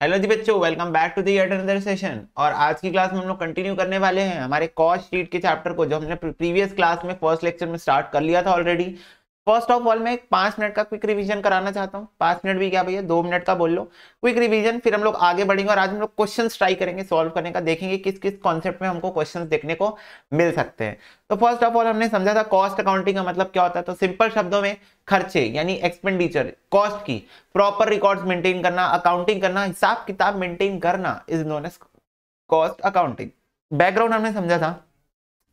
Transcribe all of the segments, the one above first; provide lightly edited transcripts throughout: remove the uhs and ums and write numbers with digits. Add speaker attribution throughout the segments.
Speaker 1: Hello जी बच्चों, welcome back to the another session. और आज की क्लास में हम लोग कंटिन्यू करने वाले हैं हमारे कॉस्ट शीट के चैप्टर को, जो हमने प्रीवियस क्लास में फर्स्ट लेक्चर में स्टार्ट कर लिया था ऑलरेडी। फर्स्ट ऑफ ऑल मैं एक 5 मिनट का क्विक रिवीजन कराना चाहता हूँ। 5 मिनट भी क्या भैया, 2 मिनट का बोल लो। क्विक रिवीजन, फिर हम लोग आगे बढ़ेंगे और आज हम लोग क्वेश्चंस ट्राई करेंगे सॉल्व करने का, देखेंगे किस किस कॉन्सेप्ट में हमको क्वेश्चंस देखने को मिल सकते हैं। तो फर्स्ट ऑफ ऑल हमने समझा था कॉस्ट अकाउंटिंग का मतलब क्या होता है। तो सिंपल शब्दों में खर्चे यानी एक्सपेंडिचर, कॉस्ट की प्रॉपर रिकॉर्ड्स मेंटेन करना, अकाउंटिंग करना, हिसाब किताब मेंटेन करना is known as cost accounting. Background हमने समझा था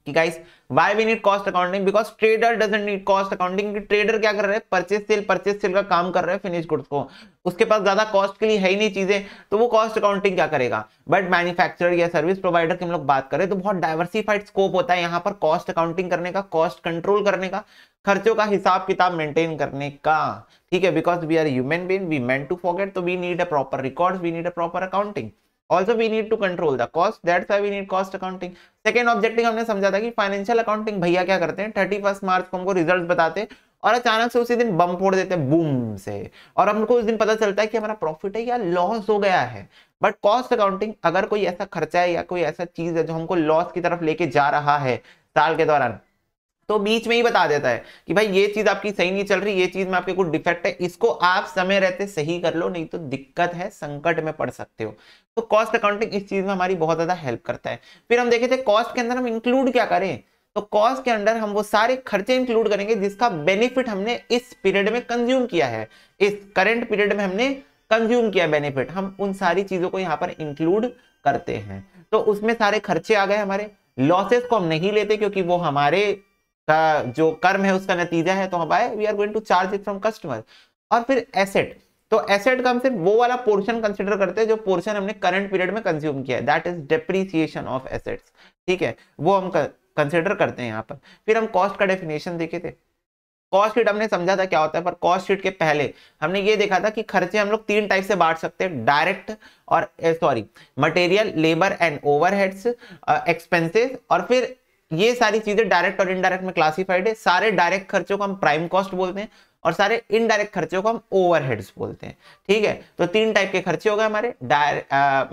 Speaker 1: कि guys why we need cost accounting, because trader doesn't need cost accounting. कि ट्रेडर क्या कर रहे हैं, परचेज सेल का काम कर रहे हैं फिनिश गुड्स को, उसके पास ज्यादा कॉस्ट के लिए है ही नहीं चीजें, तो वो कॉस्ट अकाउंटिंग क्या करेगा। बट मैन्युफैक्चरर या सर्विस प्रोवाइडर की हम लोग बात करें तो बहुत डाइवर्सिफाइड स्कोप होता है यहाँ पर कॉस्ट अकाउंटिंग करने का, कॉस्ट कंट्रोल करने का, खर्चों का हिसाब किताब मेंटेन करने का। ठीक है, because we are human being, we meant to forget, तो we need a proper records, we need a proper accounting. Also we need to control the cost, that's why we need cost accounting। Second objective हमने समझा था कि financial accounting भैया क्या करते हैं, 31 मार्च को हमको रिजल्ट बताते हैं और अचानक से उसी दिन बम फोड़ देते हैं बूम से, और हमको उस दिन पता चलता है कि हमारा प्रॉफिट है या लॉस हो गया है। बट कॉस्ट अकाउंटिंग, अगर कोई ऐसा खर्चा है या कोई ऐसा चीज है जो हमको लॉस की तरफ लेके जा रहा है साल के दौरान, तो बीच में ही बता देता है कि भाई ये चीज आपकी सही नहीं चल रही, ये चीज में आपके कुछ डिफेक्ट है, इसको आप समय रहते सही कर लो, नहीं तो दिक्कत है, संकट में पड़ सकते हो। तो कॉस्ट अकाउंटिंग इस चीज में हमारी बहुत ज्यादा हेल्प करता है। फिर हम देखे थे कॉस्ट के अंदर हम इंक्लूड क्या करें, तो कॉस्ट के अंदर हम वो सारे खर्चे इंक्लूड करेंगे जिसका बेनिफिट हमने इस पीरियड में कंज्यूम किया है, इस करंट पीरियड में हमने कंज्यूम किया बेनिफिट, हम उन सारी चीजों को यहाँ पर इंक्लूड करते हैं। तो उसमें सारे खर्चे आ गए हमारे। लॉसेस को हम नहीं लेते क्योंकि वो हमारे का जो कर्म है उसका नतीजा है, तो हमारे we are going to charge it from customer. और फिर एसेट, तो एसेट का हम सिर्फ वो वाला पोर्शन कंसिडर करते हैं जो पोर्शन हमने करंट पीरियड में कंज्यूम किया है, that is depreciation of assets. ठीक है, वो हम कंसिडर करते हैं यहाँ पर। फिर हम कॉस्ट का डेफिनेशन देखे थे। कॉस्ट शीट हमने समझा था क्या होता है, पर कॉस्ट शीट के पहले हमने ये देखा था कि खर्चे हम लोग 3 टाइप से बांट सकते हैं, डायरेक्ट और material, labour and overheads, expenses. और फिर ये सारी चीजें डायरेक्ट और इनडायरेक्ट में क्लासिफाइड है। सारे डायरेक्ट खर्चों को हम प्राइम कॉस्ट बोलते हैं और सारे इनडायरेक्ट खर्चों को हम ओवरहेड्स बोलते हैं। ठीक है, तो 3 टाइप के खर्चे हो गए हमारे,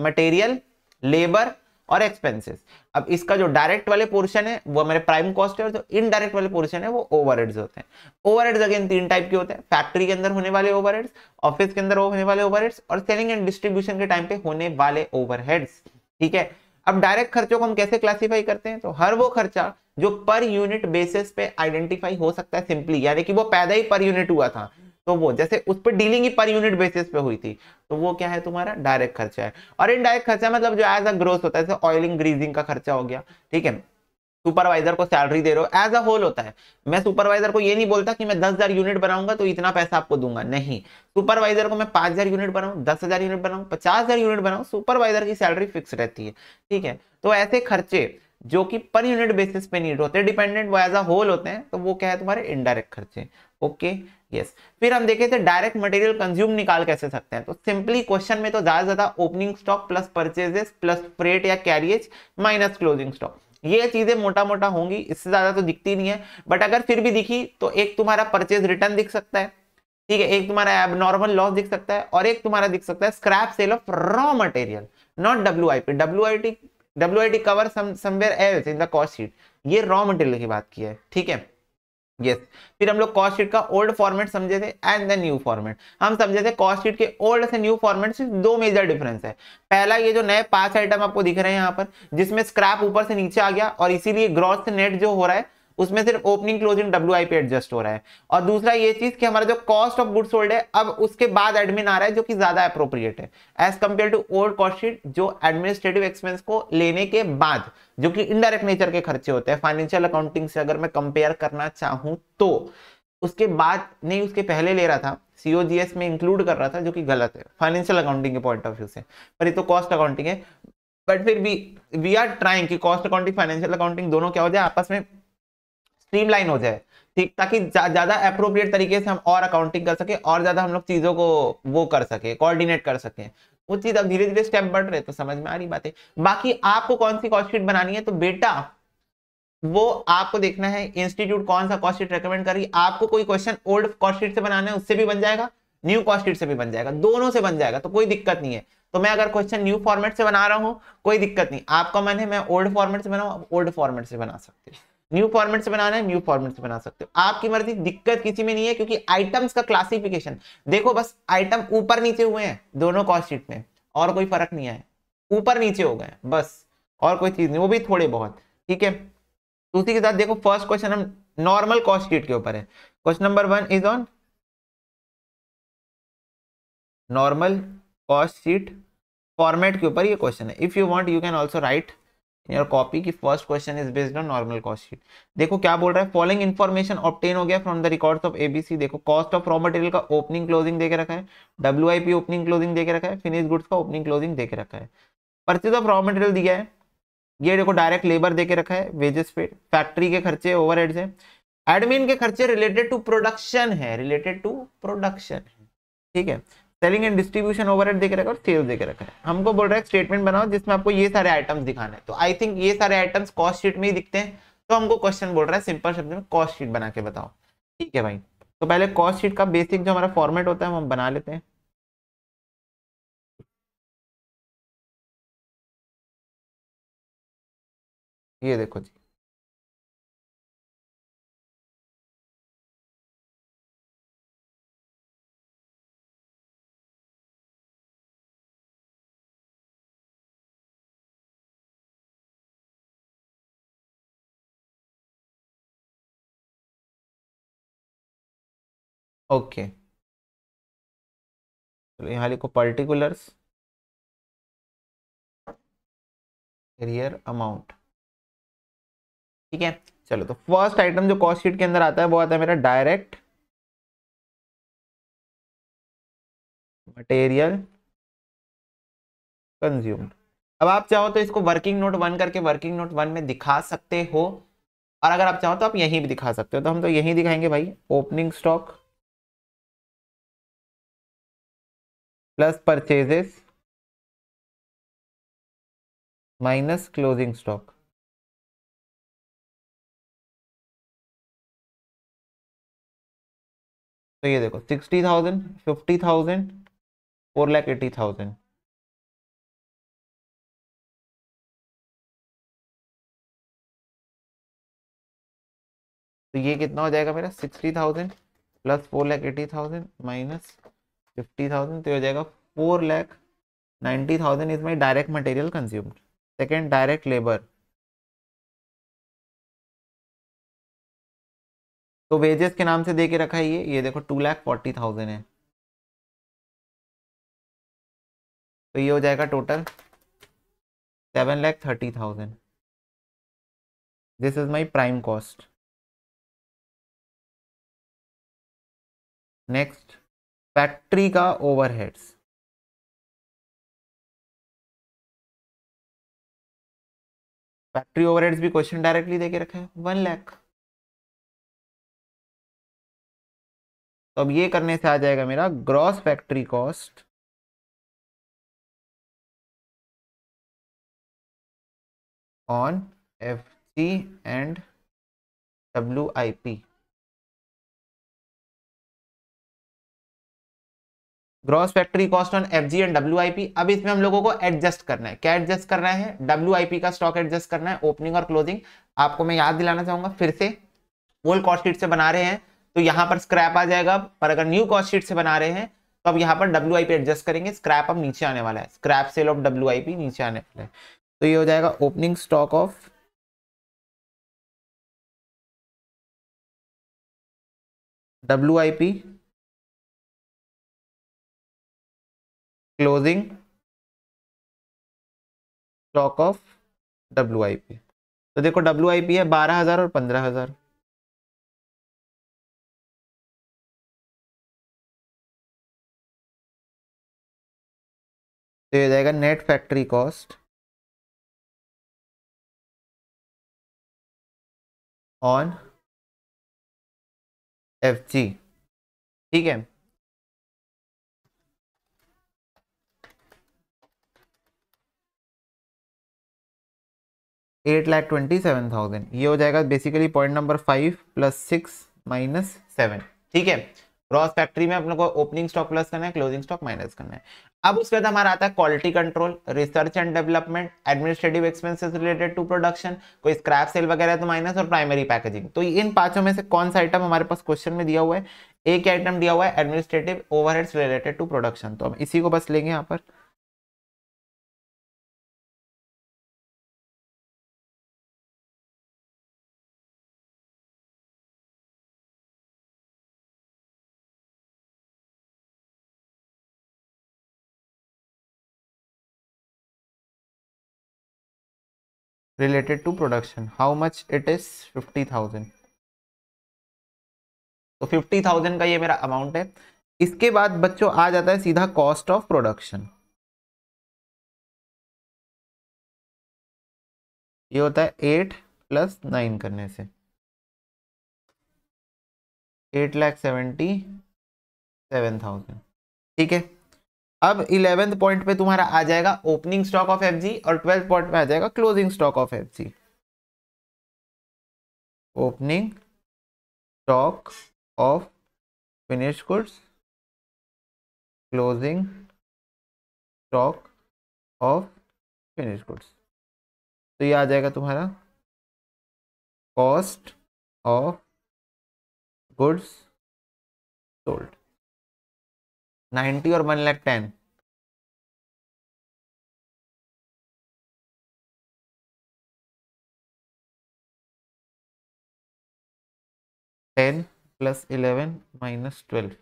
Speaker 1: मटेरियल, लेबर और एक्सपेंसेस। अब इसका जो डायरेक्ट वाले पोर्शन है वो हमारे प्राइम कॉस्ट है और जो इनडायरेक्ट वाले पोर्शन है वो ओवरहेड्स होते हैं। ओवरहेड्स अगेन 3 टाइप के होते हैं, फैक्ट्री के अंदर होने वाले ओवरहेड्स, ऑफिस के अंदर होने वाले ओवरहेड्स और सेलिंग एंड डिस्ट्रीब्यूशन के टाइम पे होने वाले ओवरहेड्स। ठीक है, अब डायरेक्ट खर्चों को हम कैसे क्लासिफाई करते हैं, तो हर वो खर्चा जो पर यूनिट बेसिस पे आइडेंटिफाई हो सकता है सिंपली, यानी कि वो पैदा ही पर यूनिट हुआ था, तो वो जैसे उस पर डीलिंग ही पर यूनिट बेसिस पे हुई थी, तो वो क्या है तुम्हारा डायरेक्ट खर्चा है। और इनडायरेक्ट खर्चा मतलब जो एज अ ग्रोथ होता है, जैसे ऑयलिंग ग्रीजिंग का खर्चा हो गया। ठीक है, सुपरवाइजर को सैलरी दे रहे हो, एज अ होल होता है। मैं सुपरवाइजर को ये नहीं बोलता कि मैं 10,000 यूनिट बनाऊंगा तो इतना पैसा आपको दूंगा, नहीं। सुपरवाइजर को मैं 5,000 यूनिट बनाऊं, 10,000 यूनिट बनाऊं, 50,000 यूनिट बनाऊं, सुपरवाइजर की सैलरी फिक्स रहती है। ठीक है, तो ऐसे खर्चे जो कि पर यूनिट बेसिस पे नीड होते हैं, डिपेंडेंट, वो एज अ होल होते हैं, तो वो क्या है तुम्हारे इनडायरेक्ट खर्चे। Okay, yes. फिर हम देखे थे डायरेक्ट मटेरियल कंज्यूम निकाल कैसे सकते हैं, तो सिंपली क्वेश्चन में तो ज्यादा opening stock plus purchases plus freight या कैरियज माइनस क्लोजिंग स्टॉक, ये चीजें मोटा मोटा होंगी, इससे ज्यादा तो दिखती नहीं है। बट अगर फिर भी दिखी तो एक तुम्हारा परचेज रिटर्न दिख सकता है, ठीक है, एक तुम्हारा एबनॉर्मल लॉस दिख सकता है और एक तुम्हारा दिख सकता है scrap sale of raw material, not WIP. WIT cover somewhere else in the cost sheet, ये रॉ मटेरियल की बात की है। ठीक है, यस। फिर हम लोग कॉस्ट शीट का ओल्ड फॉर्मेट समझे थे एंड द न्यू फॉर्मेट। हम समझे थे कॉस्ट शीट के ओल्ड से न्यू फॉर्मेट से 2 मेजर डिफरेंस है। पहला, ये जो नए 5 आइटम आपको दिख रहे हैं यहाँ पर, जिसमें स्क्रैप ऊपर से नीचे आ गया और इसीलिए ग्रॉस से नेट जो हो रहा है उसमें सिर्फ ओपनिंग क्लोजिंग डब्ल्यूआईपी एडजस्ट हो रहा है। और दूसरा ये चीज कि हमारा जो कॉस्ट ऑफ गुड्स सोल्ड है अब उसके बाद एडमिन आ रहा है, जो कि ज्यादा अप्रोप्रिएट है as compared to old cost sheet, जो एडमिनिस्ट्रेटिव एक्सपेंस को लेने के बाद, जो कि इनडायरेक्ट नेचर के खर्चे होते हैं फाइनेंशियल अकाउंटिंग से अगर मैं कंपेयर करना चाहूं तो। उसके बाद नहीं, उसके पहले ले रहा था, सीओजीएस में इंक्लूड कर रहा था, जो कि गलत है फाइनेंशियल अकाउंटिंग के पॉइंट ऑफ व्यू से, पर ये तो कॉस्ट अकाउंटिंग है। बट फिर भी वी आर ट्राइंग कि कॉस्ट अकाउंटिंग फाइनेंशियल अकाउंटिंग दोनों क्या हो जाए, आपस में स्ट्रीमलाइन हो जाए, ठीक, ताकि ज्यादा अप्रोप्रिएट तरीके से हम और अकाउंटिंग कर सके और ज्यादा हम लोग चीजों को वो कर सके, कोऑर्डिनेट कर सके। वो चीज अब धीरे धीरे स्टेप बढ़ रहे, तो समझ में आ रही बातें। बाकी आपको कौन सी कॉस्ट शीट बनानी है, तो बेटा वो आपको देखना है इंस्टीट्यूट कौन सा कॉस्ट शीट रेकमेंड कर रही है। आपको कोई क्वेश्चन ओल्ड कॉस्ट शीट से बनाना है उससे भी बन जाएगा, न्यू कॉस्ट शीट से भी बन जाएगा, दोनों से बन जाएगा, तो कोई दिक्कत नहीं है। तो मैं अगर क्वेश्चन न्यू फॉर्मेट से बना रहा हूँ कोई दिक्कत नहीं, आपका मन है मैं ओल्ड फॉर्मेट से बनाऊं, ओल्ड फॉर्मेट से बना सकते हो, न्यू फॉर्मेट से बनाना है न्यू फॉर्मेट से बना सकते हो, आपकी मर्जी, दिक्कत किसी में नहीं है। क्योंकि आइटम्स का क्लासिफिकेशन देखो, बस आइटम ऊपर नीचे हुए हैं दोनों कॉस्ट शीट में, और कोई फर्क नहीं आया, ऊपर नीचे हो गए बस, और कोई चीज नहीं, वो भी थोड़े बहुत, ठीक है। तो उसी के साथ देखो फर्स्ट क्वेश्चन हम नॉर्मल कॉस्ट शीट के ऊपर है। Question number 1 is on normal cost sheet format के ऊपर ये क्वेश्चन है। If you want you can also write in your copy की first question is based on normal cost sheet. देखो क्या बोल रहा है, फॉलोइंग इन्फॉर्मेशन ऑब्टेन हो गया from the records of ABC. देखो कॉस्ट ऑफ रॉ मटेरियल का ओपनिंग क्लोजिंग देके रखा है, डब्ल्यूआईपी ओपनिंग क्लोजिंग देके रखा है, फिनिश गुड्स का ओपनिंग क्लोजिंग देके रखा है, परचेज ऑफ रॉ मटेरियल दिया है, ये देखो डायरेक्ट लेबर देके रखा है, वेजेस पे, फैक्ट्री के खर्चे ओवरहेड्स है, एडमिन के खर्चे रिलेटेड टू प्रोडक्शन है, रिलेटेड टू प्रोडक्शन है, ठीक है, सेलिंग एंड डिस्ट्रीब्यूशन ओवरहेड देके रखा है और सेल्स देके रखा है। हमको बोल रहा है स्टेटमेंट बनाओ जिसमें आपको ये सारे आइटम्स दिखाने हैं, तो आई थिंक ये सारे आइटम्स कॉस्ट शीट में ही दिखते हैं, तो हमको क्वेश्चन बोल रहा है सिंपल शब्द में कॉस्ट शीट बना के बताओ, ठीक है भाई। तो पहले कॉस्ट शीट का बेसिक जो हमारा फॉर्मेट होता है वो हम बना लेते हैं। ये देखो जी, ओके, तो यहाँ लिखो पर्टिकुलर्स रियर अमाउंट, ठीक है। चलो तो फर्स्ट आइटम जो कॉस्ट शीट के अंदर आता है वो आता है मेरा डायरेक्ट मटेरियल कंज्यूम्ड। अब आप चाहो तो इसको वर्किंग नोट 1 करके वर्किंग नोट 1 में दिखा सकते हो, और अगर आप चाहो तो आप यहीं भी दिखा सकते हो, तो हम तो यहीं दिखाएंगे भाई, opening stock plus purchases minus closing stock. तो ये देखो 60,000, 50,000, 4,80,000, तो ये कितना हो जाएगा मेरा 60,000 प्लस 4,80,000 माइनस 50,000, तो हो जाएगा 4,90,000 is my direct material consumed. Second direct labour, तो वेजेस के नाम से दे के रखा है ये देखो 2,40,000 है, तो ये हो जाएगा total 7,30,000। This is my prime cost. Next factory का ओवरहेड्स, फैक्ट्री ओवरहेड्स भी क्वेश्चन डायरेक्टली देके रखा है 1 लाख। तो अब ये करने से आ जाएगा मेरा gross factory cost on FC and WIP. Gross factory cost on FG and WIP. अब इसमें हम लोगों को एडजस्ट करना है, क्या एडजस्ट करना है, डब्ल्यूआईपी का स्टॉक एडजस्ट करना है, ओपनिंग और क्लोजिंग। आपको मैं याद दिलाना चाहूंगा फिर से, ओल्ड कॉस्ट शीट से बना रहे हैं तो यहाँ पर स्क्रैप आ जाएगा, पर अगर न्यू कॉस्ट शीट से बना रहे हैं तो अब यहाँ पर डब्ल्यूआईपी एडजस्ट करेंगे, स्क्रैप अब नीचे आने वाला है, स्क्रैप सेल ऑफ डब्ल्यूआईपी नीचे आने वाला है। तो ये हो जाएगा opening stock of WIP closing stock of WIP. तो देखो डब्ल्यूआईपी है 12,000 और 15,000, तो ये जाएगा net factory cost on FG, ठीक है। $8,27,000, ये हो जाएगा बेसिकली पॉइंट नंबर 5 + 6 - 7, ठीक है। ग्रॉस फैक्ट्री में अपने को ओपनिंग स्टॉक प्लस करना है, क्लोजिंग स्टॉक माइनस करना है। अब उसके बाद हमारा आता है quality control, research and development, administrative expenses related to production, कोई स्क्रैप सेल वगैरह तो माइनस, और प्राइमरी पैकेजिंग। तो इन पांचों में से कौन सा आइटम हमारे पास क्वेश्चन में दिया हुआ है? एक आइटम दिया हुआ है administrative overheads related to production, तो हम इसी को बस लेंगे यहाँ पर। Related to production, how much it is? 50,000। तो 50,000 का ये मेरा अमाउंट है। इसके बाद बच्चों आ जाता है सीधा कॉस्ट ऑफ प्रोडक्शन। ये होता है 8 + 9 करने से 8,77,000। ठीक है, अब 11th पॉइंट पे तुम्हारा आ जाएगा ओपनिंग स्टॉक ऑफ एफजी, और 12th पॉइंट पे आ जाएगा closing stock of FG. Opening stock of finished goods, closing stock of finished goods. तो ये आ जाएगा तुम्हारा कॉस्ट ऑफ गुड्स सोल्ड 90 और 1,10,000। 10 + 11 - 12,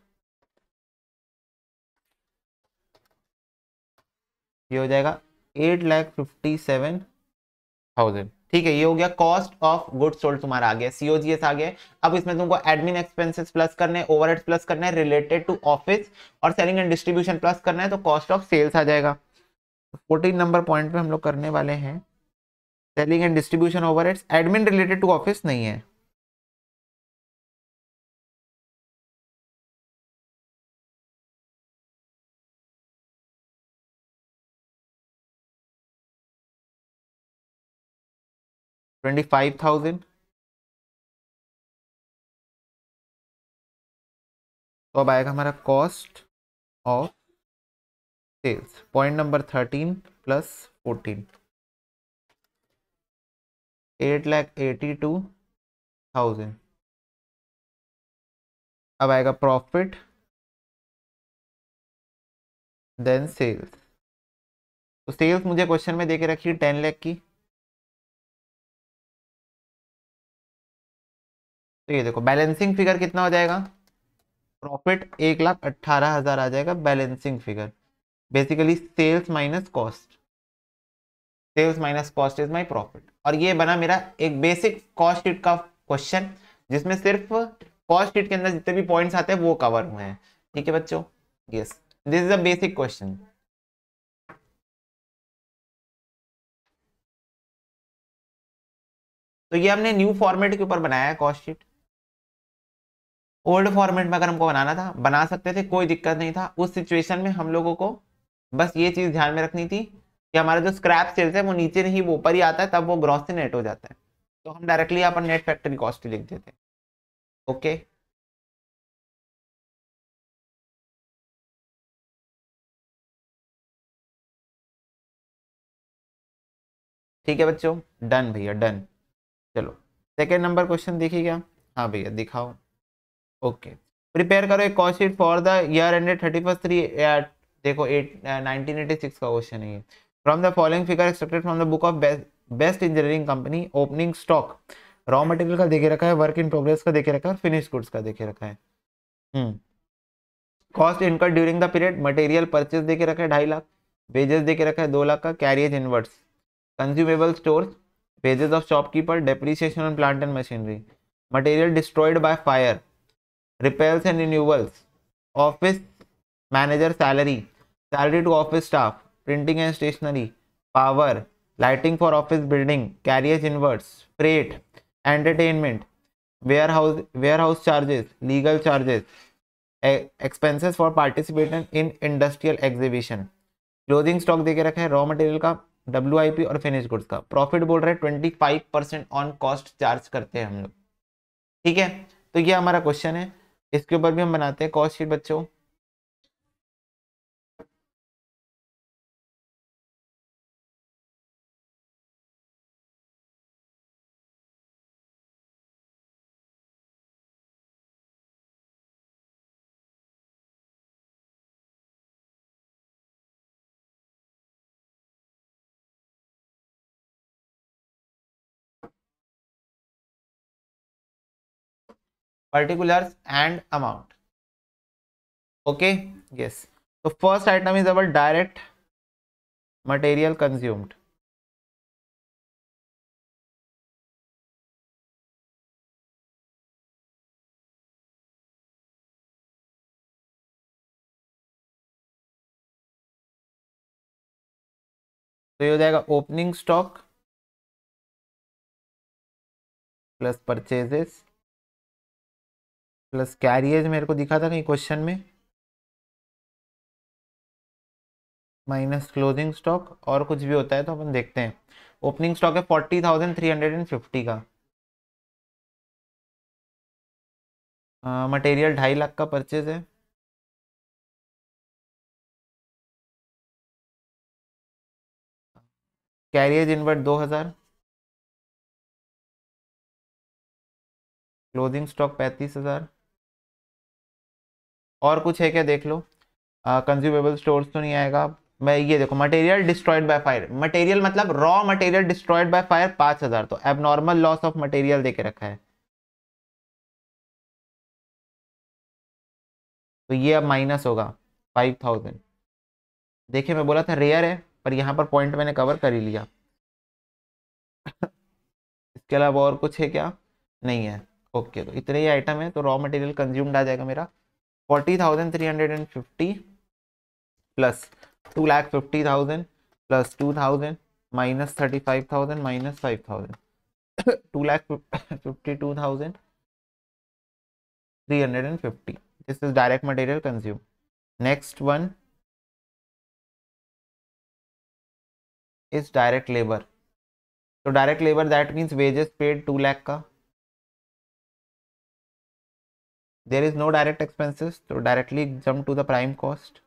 Speaker 1: ये हो जाएगा 8,57,000। ठीक है, ये हो गया कॉस्ट ऑफ गुड्स सोल्ड तुम्हारा आ गया, सीओजीएस आ गया। अब इसमें तुमको एडमिन एक्सपेंसेस प्लस करने, ओवरहेड्स प्लस करना है रिलेटेड टू ऑफिस, और सेलिंग एंड डिस्ट्रीब्यूशन प्लस करना है, तो कॉस्ट ऑफ सेल्स आ जाएगा। 14 नंबर पॉइंट पे हम लोग करने वाले हैं selling and distribution overheads, admin related to office नहीं है। $25,000। तो अब आएगा हमारा cost of sales, point number 13 + 14, 8,82,000। अब आएगा प्रॉफिट देन सेल्स। तो सेल्स मुझे क्वेश्चन में देके रखी 10 लाख की। तो ये देखो बैलेंसिंग फिगर कितना हो जाएगा? प्रॉफिट 1,18,000 आ जाएगा balancing figure. Basically sales minus cost, sales minus cost is my profit. और ये बना मेरा एक बेसिक कॉस्ट शीट का क्वेश्चन, जिसमें सिर्फ कॉस्ट शीट के अंदर जितने भी पॉइंट्स आते हैं वो कवर हुए हैं। ठीक है बच्चों, yes, this is a basic question. तो ये हमने न्यू फॉर्मेट के ऊपर बनाया है कॉस्ट शीट। ओल्ड फॉर्मेट में अगर हमको बनाना था बना सकते थे, कोई दिक्कत नहीं था। उस सिचुएशन में हम लोगों को बस ये चीज ध्यान में रखनी थी कि हमारा जो स्क्रैप सेल्स है वो नीचे नहीं वो ऊपर ही आता है, तब वो ग्रॉस से नेट हो जाता है। तो हम डायरेक्टली यहाँ पर नेट फैक्ट्री कॉस्ट ही लिख देते हैं। ओके, ठीक है बच्चों, डन भैया डन। चलो सेकेंड नंबर क्वेश्चन देखिए क्या। हाँ भैया दिखाओ। ओके, प्रिपेयर करो एक cost sheet for the year ended 31/3। देखो 1986 का क्वेश्चन है ये। From the following figure expected from the book of best engineering company, opening stock raw material का देखे रखा है, वर्क इन प्रोग्रेस का देखे रखा है, और फिनिश गुड्स का देखे रखा है। Cost incur during the period, material purchase देके रखा है 2.5 लाख, वेजेस देके रखा है 2 लाख का, carriage inverts, consumable stores, wages of shopkeeper, depreciation on plant and machinery, material destroyed by fire, repairs and renewals, office manager salary, salary to office staff, printing and stationery, power, lighting for office building, carriage inverts, freight, entertainment, warehouse charges, legal charges, expenses for participation in industrial exhibition, closing stock देके रखा है, raw material का, WIP और finish goods का। Profit बोल रहे हैं 25% on cost charge करते हैं हम लोग। ठीक है, तो ये हमारा क्वेश्चन है। इसके ऊपर भी हम बनाते हैं कॉस्ट शीट बच्चों। particulars and amount. Okay, yes. So first item is our direct material consumed. तो ये हो जाएगा opening stock plus purchases plus carriage, मेरे को दिखा था कहीं क्वेश्चन में, माइनस क्लोजिंग स्टॉक, और कुछ भी होता है तो अपन देखते हैं। ओपनिंग स्टॉक है 40,350 का। मटेरियल 2.5 लाख का परचेज है। Carriage inward 2,000। Closing stock 35,000। और कुछ है क्या देख लो। कंज्यूमेबल स्टोर्स तो नहीं आएगा। मैं ये देखो, material destroyed by fire, material मतलब raw material destroyed by fire 5,000, तो एबनॉर्मल लॉस ऑफ मटेरियल देके रखा है, तो ये अब माइनस होगा 5,000। देखिए मैं बोला था रेयर है, पर यहाँ पर पॉइंट मैंने कवर कर ही लिया। इसके अलावा और कुछ है क्या? नहीं है। ओके, तो इतने ही आइटम है, तो रॉ मटेरियल कंज्यूम्ड आ जाएगा मेरा 40,350 plus 2,50,000 plus 2,000 minus 35,000 minus 5,000 2,52,350. This is direct material consumed. Next one is direct labor. So direct labor, that means wages paid 2 lakh का. There is no direct expenses, so directly jump to the prime cost.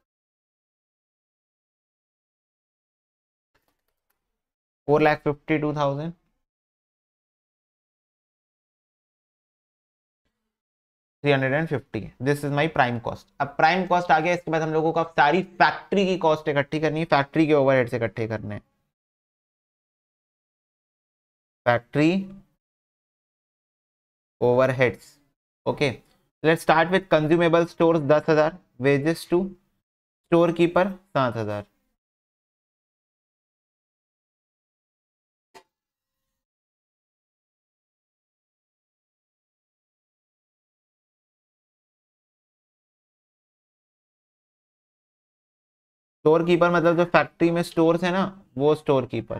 Speaker 1: 4,52,000. 350. This is my prime cost. अब prime cost आ गया, इसके बाद हम लोगों को अब सारी फैक्ट्री की कॉस्ट इकट्ठी करनी है, फैक्ट्री के ओवरहेड्स इकट्ठे करने हैं। Factory overheads. Okay, let's start with consumable stores 10,000, wages to store keeper 7,000। Store keeper मतलब जो फैक्ट्री में स्टोर्स है ना, वो store keeper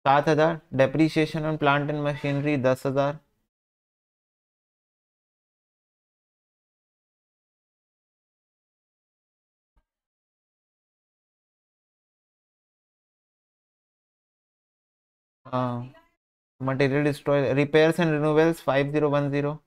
Speaker 1: 7,000। Depreciation on plant and machinery 10,000। हाँ, material destroy repairs and renewals 5,010।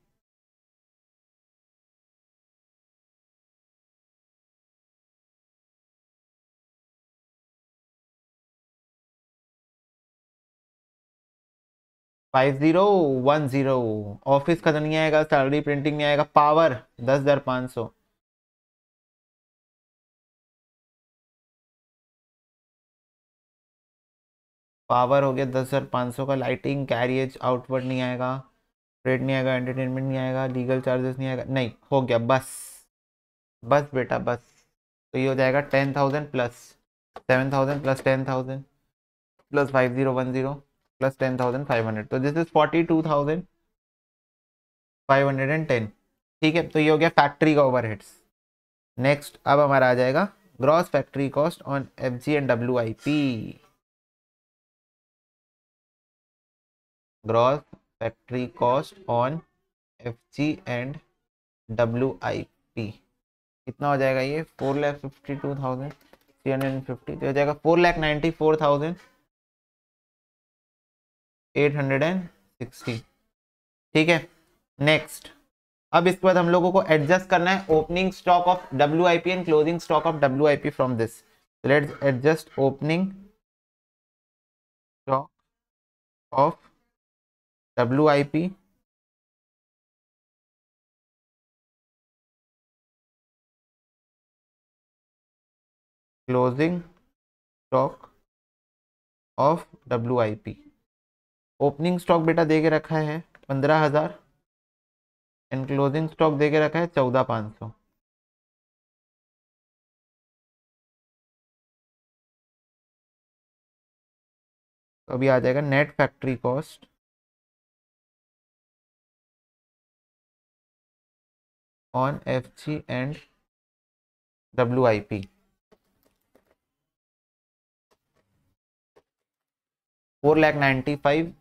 Speaker 1: 5,010। Office का तो नहीं आएगा, सैलरी प्रिंटिंग नहीं आएगा। पावर 10,500। पावर हो गया 10,500 का। लाइटिंग कैरियज आउटवर्ड नहीं आएगा, रेट नहीं आएगा, एंटरटेनमेंट नहीं आएगा, लीगल चार्जेस नहीं आएगा, नहीं हो गया बस। बस बेटा बस। तो ये हो जाएगा 10,000 प्लस 7,000 प्लस 10,000 प्लस 5,010 प्लस 10,500, तो दिस इज 42,510। ठीक है, तो ये हो गया फैक्ट्री का ओवरहेड्स। नेक्स्ट अब हमारा आ जाएगा gross factory cost on FG and WIP. Gross factory cost on FG and WIP कितना हो जाएगा? ये 4,52,350, तो हो जाएगा 4,94,860। ठीक है, नेक्स्ट अब इसके बाद हम लोगों को एडजस्ट करना है opening stock of WIP and closing stock of WIP from this. Let's adjust opening stock of WIP closing stock of WIP। Opening stock बेटा दे के रखा है 15,000 एंड क्लोजिंग स्टॉक दे के रखा है 14,500। तो अभी आ जाएगा net factory cost on FG and WIP 4,95,000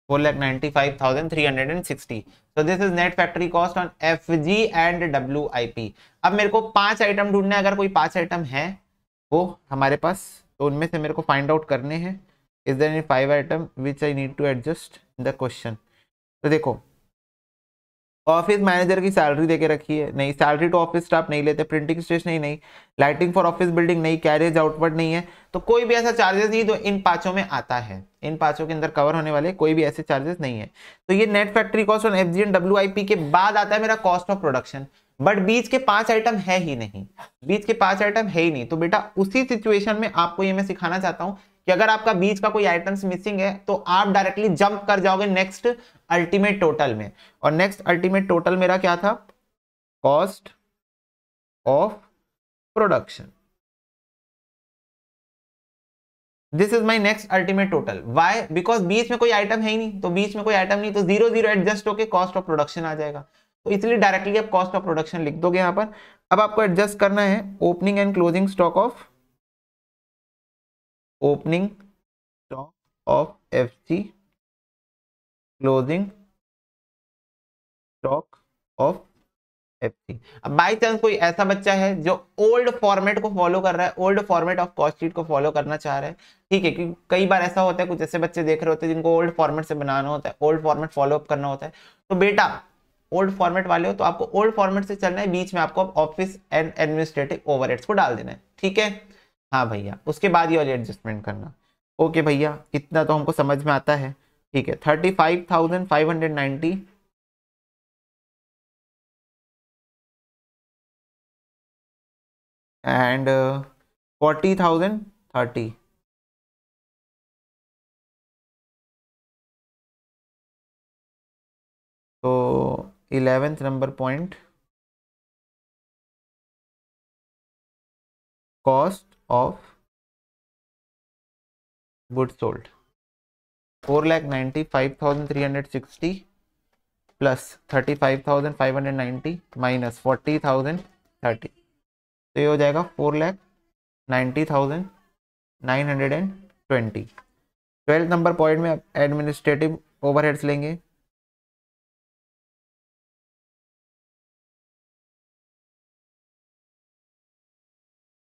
Speaker 1: 4,95,360। So this is net factory cost on FG and WIP। अब मेरे को 5 आइटम ढूंढने हैं, अगर कोई 5 आइटम है वो हमारे पास, तो उनमें से मेरे को फाइंड आउट करने हैं। Is there any 5 item which I need to adjust in the question. तो देखो, ऑफिस मैनेजर की सैलरी देके रखी है, नहीं। सैलरी टू ऑफिस स्टाफ नहीं लेते, प्रिंटिंग स्टेशनरी नहीं, लाइटिंग फॉर ऑफिस बिल्डिंग नहीं, कैरियज आउटवर्ड नहीं है। तो कोई भी ऐसा चार्जेस नहीं तो इन पांचों में आता है, इन पांचों के अंदर कवर होने वाले कोई भी ऐसे चार्जेस नहीं है। तो ये net factory cost on FG and WIP के बाद आता है मेरा कॉस्ट ऑफ प्रोडक्शन। बट बीच के 5 आइटम है ही नहीं, बीच के 5 आइटम है ही नहीं। तो बेटा उसी सिचुएशन में आपको ये मैं सिखाना चाहता हूं कि अगर आपका बीच का कोई आइटम्स मिसिंग है तो आप डायरेक्टली जंप कर जाओगे नेक्स्ट अल्टीमेट टोटल में। और नेक्स्ट अल्टीमेट टोटल मेरा क्या था? Cost of production. This is my next ultimate total. Why? Because बीच में कोई आइटम है ही नहीं, तो बीच में कोई आइटम नहीं तो 0 0 एडजस्ट होके कॉस्ट ऑफ प्रोडक्शन आ जाएगा। तो इसलिए डायरेक्टली आप कॉस्ट ऑफ प्रोडक्शन लिख दोगे यहां पर। अब आपको एडजस्ट करना है opening and closing stock of opening stock of FG, closing stock of FG। अब बाई चांस कोई ऐसा बच्चा है जो ओल्ड फॉर्मेट को फॉलो कर रहा है, old format of cost sheet को फॉलो करना चाह रहा है, ठीक है, क्योंकि कई बार ऐसा होता है कुछ ऐसे बच्चे देख रहे होते हैं जिनको ओल्ड फॉर्मेट से बनाना होता है, ओल्ड फॉर्मेट फॉलो अप करना होता है। तो बेटा ओल्ड फॉर्मेट वाले हो तो आपको ओल्ड फॉर्मेट से चलना है, बीच में आपको ऑफिस एंड एडमिनिस्ट्रेटिव ओवरहेड्स को डाल देना है, ठीक है। हाँ भैया, उसके बाद ये वाली एडजस्टमेंट करना। ओके भैया, इतना तो हमको समझ में आता है, ठीक है। 35,590 एंड 40,030। तो 11th number point, cost of good sold 4,95,360 plus 35,590 minus 40,030। तो ये हो जाएगा 4,90,920। 12th नंबर पॉइंट में एडमिनिस्ट्रेटिव ओवरहेड्स लेंगे।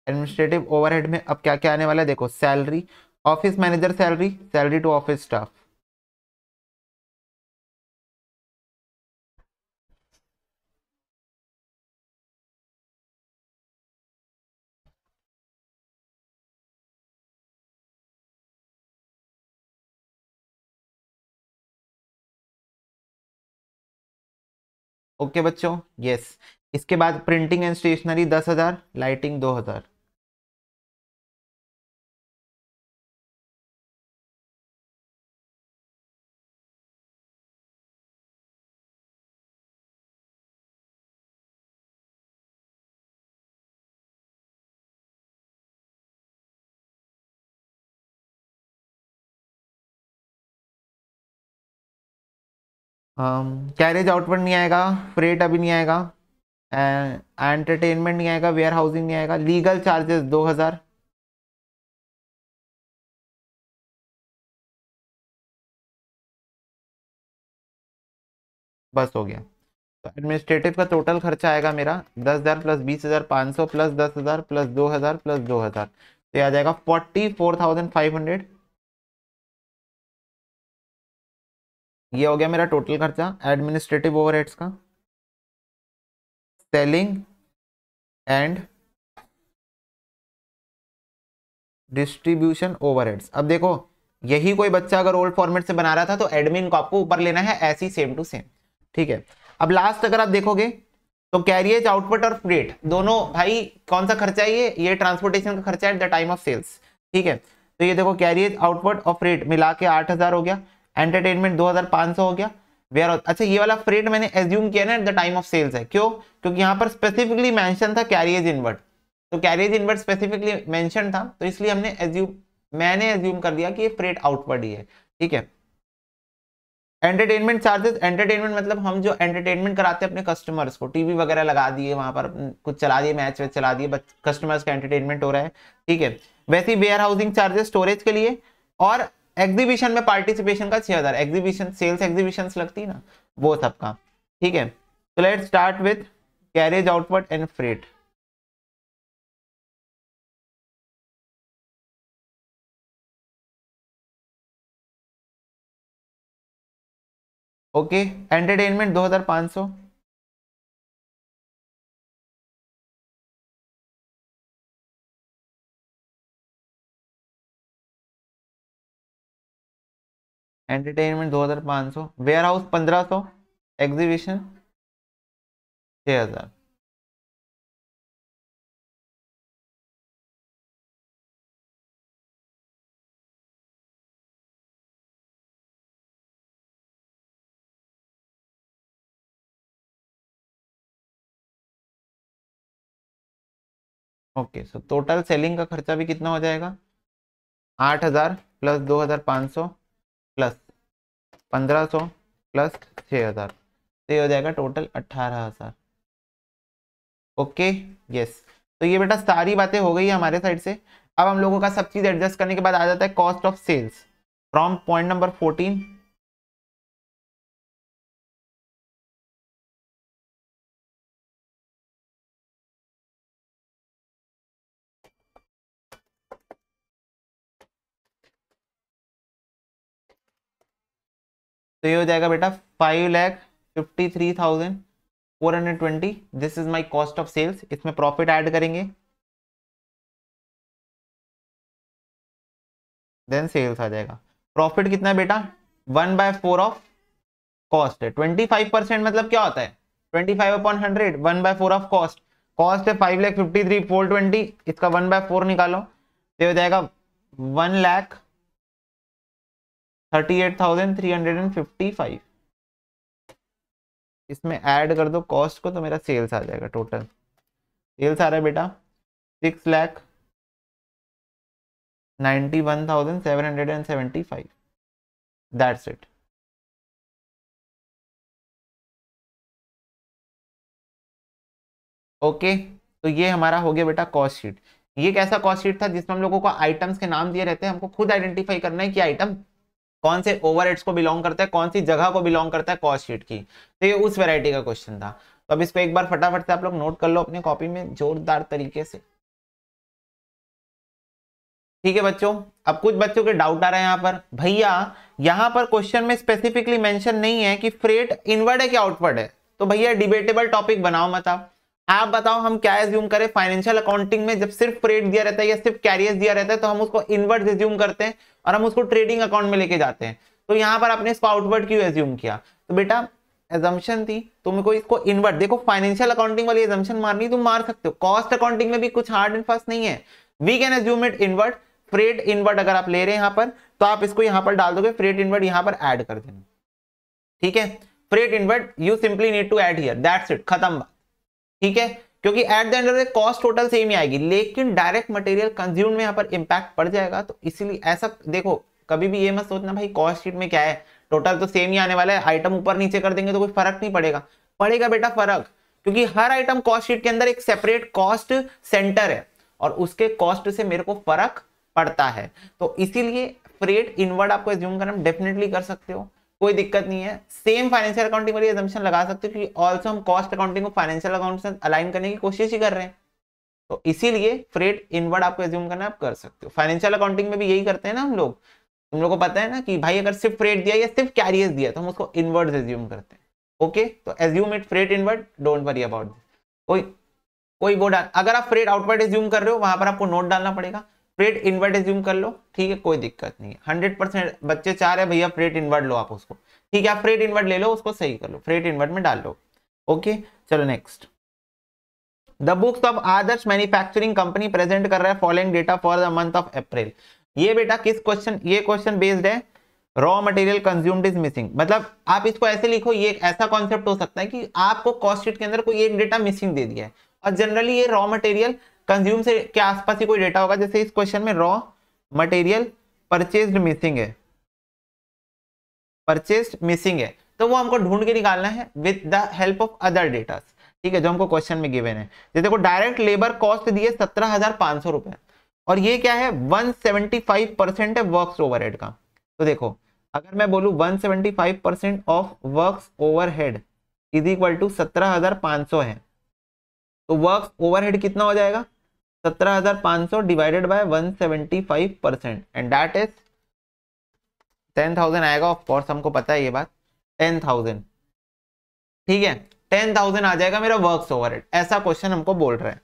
Speaker 1: एडमिनिस्ट्रेटिव ओवरहेड में अब क्या क्या आने वाला है देखो, salary, office manager salary, salary to office staff, okay बच्चों, यस। इसके बाद printing and stationery 10,000, lighting 2,000। Carriage outward नहीं आएगा, फ्रेट अभी नहीं आएगा, एंटरटेनमेंट नहीं आएगा, वेयर हाउसिंग नहीं आएगा, लीगल चार्जेस 2,000। बस हो गया। तो एडमिनिस्ट्रेटिव का टोटल खर्चा आएगा मेरा 10,000 प्लस 20,500 प्लस 10,000 प्लस 2,000 प्लस 2,000। तो आ जाएगा 44,500 ये हो गया मेरा टोटल खर्चा एडमिनिस्ट्रेटिव ओवरहेड्स का, सेलिंग एंड डिस्ट्रीब्यूशन ओवरहेड्स। अब देखो यही कोई बच्चा अगर ओल्ड फॉर्मेट से बना रहा था तो एडमिन को आपको ऊपर लेना है ऐसी सेम टू सेम, ठीक है। अब लास्ट अगर आप देखोगे तो कैरियज आउटपुट और फ्रेट दोनों भाई कौन सा खर्चा है, ये ट्रांसपोर्टेशन का खर्चा at the time of sales, ठीक है। तो ये देखो कैरियज आउटपुट और फ्रेट मिला के 8000 हो गया, एंटरटेनमेंट 2500 हो गया, वेयर हाउस। अच्छा ये वाला फ्रेट मैंने एज्यूम किया ना at the time of sales है, क्यों? क्योंकि यहाँ पर स्पेसिफिकली मेंशन था कैरियज इनवर्ट, तो कैरियज इनवर्ट स्पेसिफिकली मेंशन था, तो इसलिए मैंने एज्यूम कर दिया कि ये फ्रेट आउटवर्ड ही है, ठीक है। एंटरटेनमेंट चार्जेस, एंटरटेनमेंट मतलब हम जो एंटरटेनमेंट कराते हैं अपने कस्टमर्स को, टीवी वगैरह लगा दिए वहां पर, कुछ चला दिए, मैच वैच चला दिए, कस्टमर्स का एंटरटेनमेंट हो रहा है, ठीक है। वैसे ही वेयर हाउसिंग चार्जेस स्टोरेज के लिए, और एग्जीबिशन में पार्टिसिपेशन का 6000, एग्जीबिशन सेल्स एग्जीबिशन लगती ना वो सबका, ठीक है। तो let's start with carriage outward and freight. Okay entertainment 2500, entertainment 2500, warehouse 1500, exhibition 6000। Okay so total selling का खर्चा भी कितना हो जाएगा, 8000 प्लस 2500 प्लस 1500 प्लस 6000, तो ये हो जाएगा टोटल 18000। ओके यस, तो ये बेटा सारी बातें हो गई है हमारे साइड से। अब हम लोगों का सब चीज एडजस्ट करने के बाद आ जाता है cost of sales from point number 14। तो ये हो जाएगा बेटा 5,53,420, this is my cost of sales. इसमें प्रॉफिट ऐड करेंगे, देन सेल्स आ जाएगा। प्रॉफिट कितना है बेटा, 1/4 ऑफ कॉस्ट है। 25% मतलब क्या होता है, 25/100, 1/4 ऑफ कॉस्ट। कॉस्ट है 5,53,420, इसका 1/4 निकालो तो हो जाएगा 1,38,355। इसमें ऐड कर दो कॉस्ट को तो मेरा सेल्स आ जाएगा। टोटल सेल्स आ रहा है बेटा 6,91,775, दैट्स इट। ओके तो ये हमारा हो गया बेटा कॉस्ट शीट। ये कैसा कॉस्ट शीट था जिसमें हम लोगों को आइटम्स के नाम दिए रहते हैं, हमको खुद आइडेंटिफाई करना है कि आइटम कौन से ओवरहेड्स को बिलोंग करता है, कौन सी जगह को बिलोंग करता है कॉस्ट शीट की। तो ये उस वैरायटी का क्वेश्चन था। तो अब इसको एक बार फटाफट से आप लोग नोट कर लो अपनी कॉपी में जोरदार तरीके से, ठीक है बच्चों। अब कुछ बच्चों के डाउट आ रहे हैं यहाँ पर, भैया यहाँ पर क्वेश्चन में स्पेसिफिकली मेंशन नहीं है कि फ्रेट इनवर्ड है कि आउटवर्ड है। तो भैया डिबेटेबल टॉपिक बनाओ मत आप बताओ हम क्या एज्यूम करें। फाइनेंशियल अकाउंटिंग में जब सिर्फ फ्रेट दिया रहता है या सिर्फ कैरियर्स दिया रहता है तो हम उसको इनवर्ड एज्यूम करते हैं और हम उसको ट्रेडिंग अकाउंट में लेके जाते हैं। तो यहाँ पर आपने इसको आउटवर्ड क्यों एज्यूम किया? तो बेटा एजम्पशन थी तुमको इसको इनवर्ड, देखो फाइनेंशियल अकाउंटिंग वाली एजम्पशन मारनी तुम मार सकते हो, कॉस्ट अकाउंटिंग में भी कुछ हार्ड एंड फास्ट नहीं है, we can assume it inward. Freight inward अगर आप ले रहे हैं यहाँ पर तो आप इसको यहाँ पर डाल दोगे, फ्रेट इनवर्ड यहाँ पर ऐड कर देना, ठीक है। Freight inward you simply need to add here, that's it, खत्म बात, ठीक है। क्योंकि at the end of the cost total same ही आएगी, लेकिन डायरेक्ट मटेरियल कंज्यूम में यहाँ पर इंपैक्ट पड़ जाएगा। तो इसीलिए ऐसा देखो, कभी भी ये मत सोचना भाई कॉस्ट शीट में क्या है, टोटल तो सेम ही आने वाला है, आइटम ऊपर नीचे कर देंगे तो कोई फर्क नहीं पड़ेगा। पड़ेगा बेटा फर्क, क्योंकि हर आइटम कॉस्ट शीट के अंदर एक सेपरेट कॉस्ट सेंटर है और उसके कॉस्ट से मेरे को फर्क पड़ता है। तो इसीलिए फ्रेट इनवर्ड आपको एज्यूम करना डेफिनेटली कर सकते हो, कोई दिक्कत नहीं है। सेम फाइनेंशियल अकाउंटिंग वाली एजम्पशन लगा सकते हो क्योंकि ऑल्सो हम कॉस्ट अकाउंटिंग को फाइनेंशियल अकाउंट से अलाइन करने की कोशिश ही कर रहे हैं। तो इसीलिए फ्रेट इनवर्ड आपको एज्यूम करना आप कर सकते हो। फाइनेंशियल अकाउंटिंग में भी यही करते हैं ना हम लोग, तुम लोग को पता है ना कि भाई अगर सिर्फ फ्रेट दिया या सिर्फ कैरियर्स दिया तो हम उसको इनवर्ड एज्यूम करते हैं। ओके, तो assume it freight inward, don't worry about this. कोई कोई वो डाल, अगर आप फ्रेट आउटवर्ड एज्यूम कर रहे हो वहां पर आपको नोट डालना पड़ेगा। फ्रेट इनवर्ड एज्यूम कर लो, ठीक है, कोई दिक्कत नहीं है। 100% बच्चे चाह रहे हैं भैया फ्रेट इनवर्ड लो आप उसको, ठीक है, आप फ्रेट इनवर्ड ले लो, उसको सही कर लो, फ्रेट इनवर्ड में डाल लो। ओके, चलो next. The books of Adarsh manufacturing company present कर रहा है following data for the month of April. ये बेटा किस क्वेश्चन, ये क्वेश्चन बेस्ड है raw material consumed is missing. मतलब आप इसको ऐसे लिखो, ये एक ऐसा कॉन्सेप्ट हो सकता है कि आपको कॉस्ट शीट के अंदर कोई एक डेटा मिसिंग दे दिया है और जनरली ये रॉ मटेरियल कंज्यूम से के आसपास ही कोई डेटा होगा। जैसे इस क्वेश्चन में रॉ मटेरियल परचेज्ड मिसिंग है, परचेज्ड मिसिंग है, तो वो हमको ढूंढ के निकालना है with the help of other data, ठीक है, जो हमको क्वेश्चन में गिवन है। जैसे देखो डायरेक्ट लेबर कॉस्ट दिए 17,500 रुपए और ये क्या है 175% है वर्क्स ओवरहेड का। तो देखो अगर मैं बोलूं 175% of works overhead is equal to 17,500 है, तो वर्क्स ओवरहेड कितना हो जाएगा 17,500 divided by 175% and that is 10,000 आएगा। ऑफ कोर्स हमको पता है ये बात, 10,000, ठीक है, 10,000 आ जाएगा मेरा वर्क्स ओवरहेड। ऐसा क्वेश्चन हमको बोल रहा है,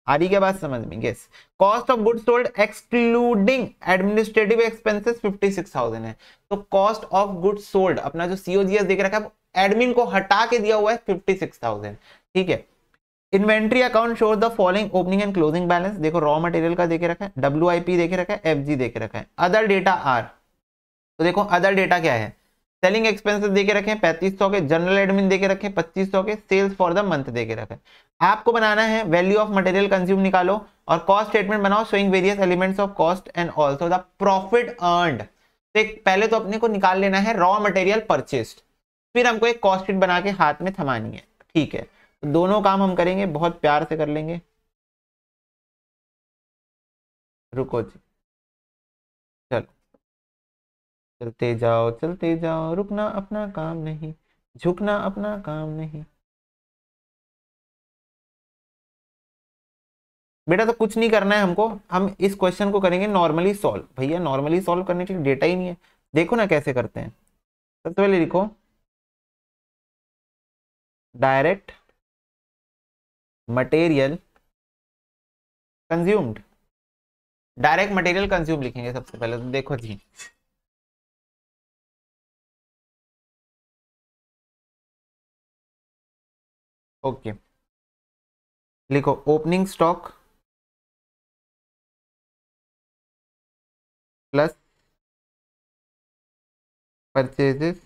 Speaker 1: आ रही क्या बात समझ में? Yes. Cost of goods sold excluding administrative expenses 56,000 है। तो कॉस्ट ऑफ गुड्स सोल्ड अपना जो सीओजीएस देख रखा है एडमिन को हटा के दिया हुआ है 56,000, ठीक है। Inventory account shows the following opening and closing balance. देखो रॉ मटेरियल का देके रखा है, WIP देके रखा है, FG देके रखा है, अदर डेटा आर। तो देखो अदर डेटा क्या है, सेलिंग एक्सपेंसेस देके रखे 3500 के, जनरल एडमिन देके रखे 2500 के, सेल्स फॉर द मंथ देके रखे। आपको बनाना है वैल्यू ऑफ मटेरियल कंज्यूम निकालो और कॉस्ट स्टेटमेंट बनाओ showing various elements of cost and also the profit earned. तो पहले तो अपने को निकाल लेना है रॉ मटेरियल परचेस्ड, फिर हमको एक कॉस्ट शीट बना के हाथ में थमानी है, ठीक है। तो दोनों काम हम करेंगे, बहुत प्यार से कर लेंगे। रुको जी, चलो चलते जाओ, रुकना अपना काम नहीं, झुकना अपना काम नहीं। बेटा तो कुछ नहीं करना है हमको, हम इस क्वेश्चन को करेंगे नॉर्मली सॉल्व। भैया नॉर्मली सॉल्व करने के लिए डेटा ही नहीं है, देखो ना कैसे करते हैं। सबसे पहले लिखो direct material consumed, direct material consume लिखेंगे सबसे पहले। तो देखो जी ओके, लिखो opening stock plus purchases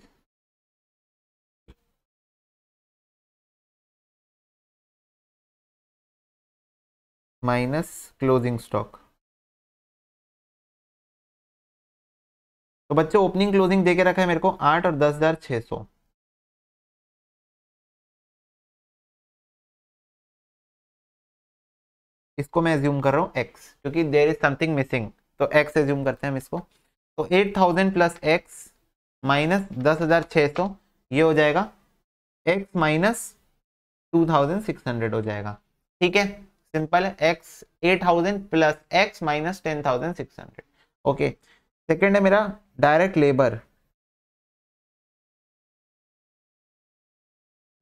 Speaker 1: minus closing stock. तो बच्चों ओपनिंग क्लोजिंग देके रखा है मेरे को 8 और 10,600। इसको मैं एज्यूम कर रहा हूँ x, क्योंकि देयर इज समथिंग मिसिंग, तो x एज्यूम करते हैं हम इसको। तो 8,000 प्लस x माइनस 10,600, ये हो जाएगा x माइनस 2,600 हो जाएगा, ठीक है, सिंपल है। x 8,000 plus x minus 10,600। Okay, second है मेरा डायरेक्ट लेबर।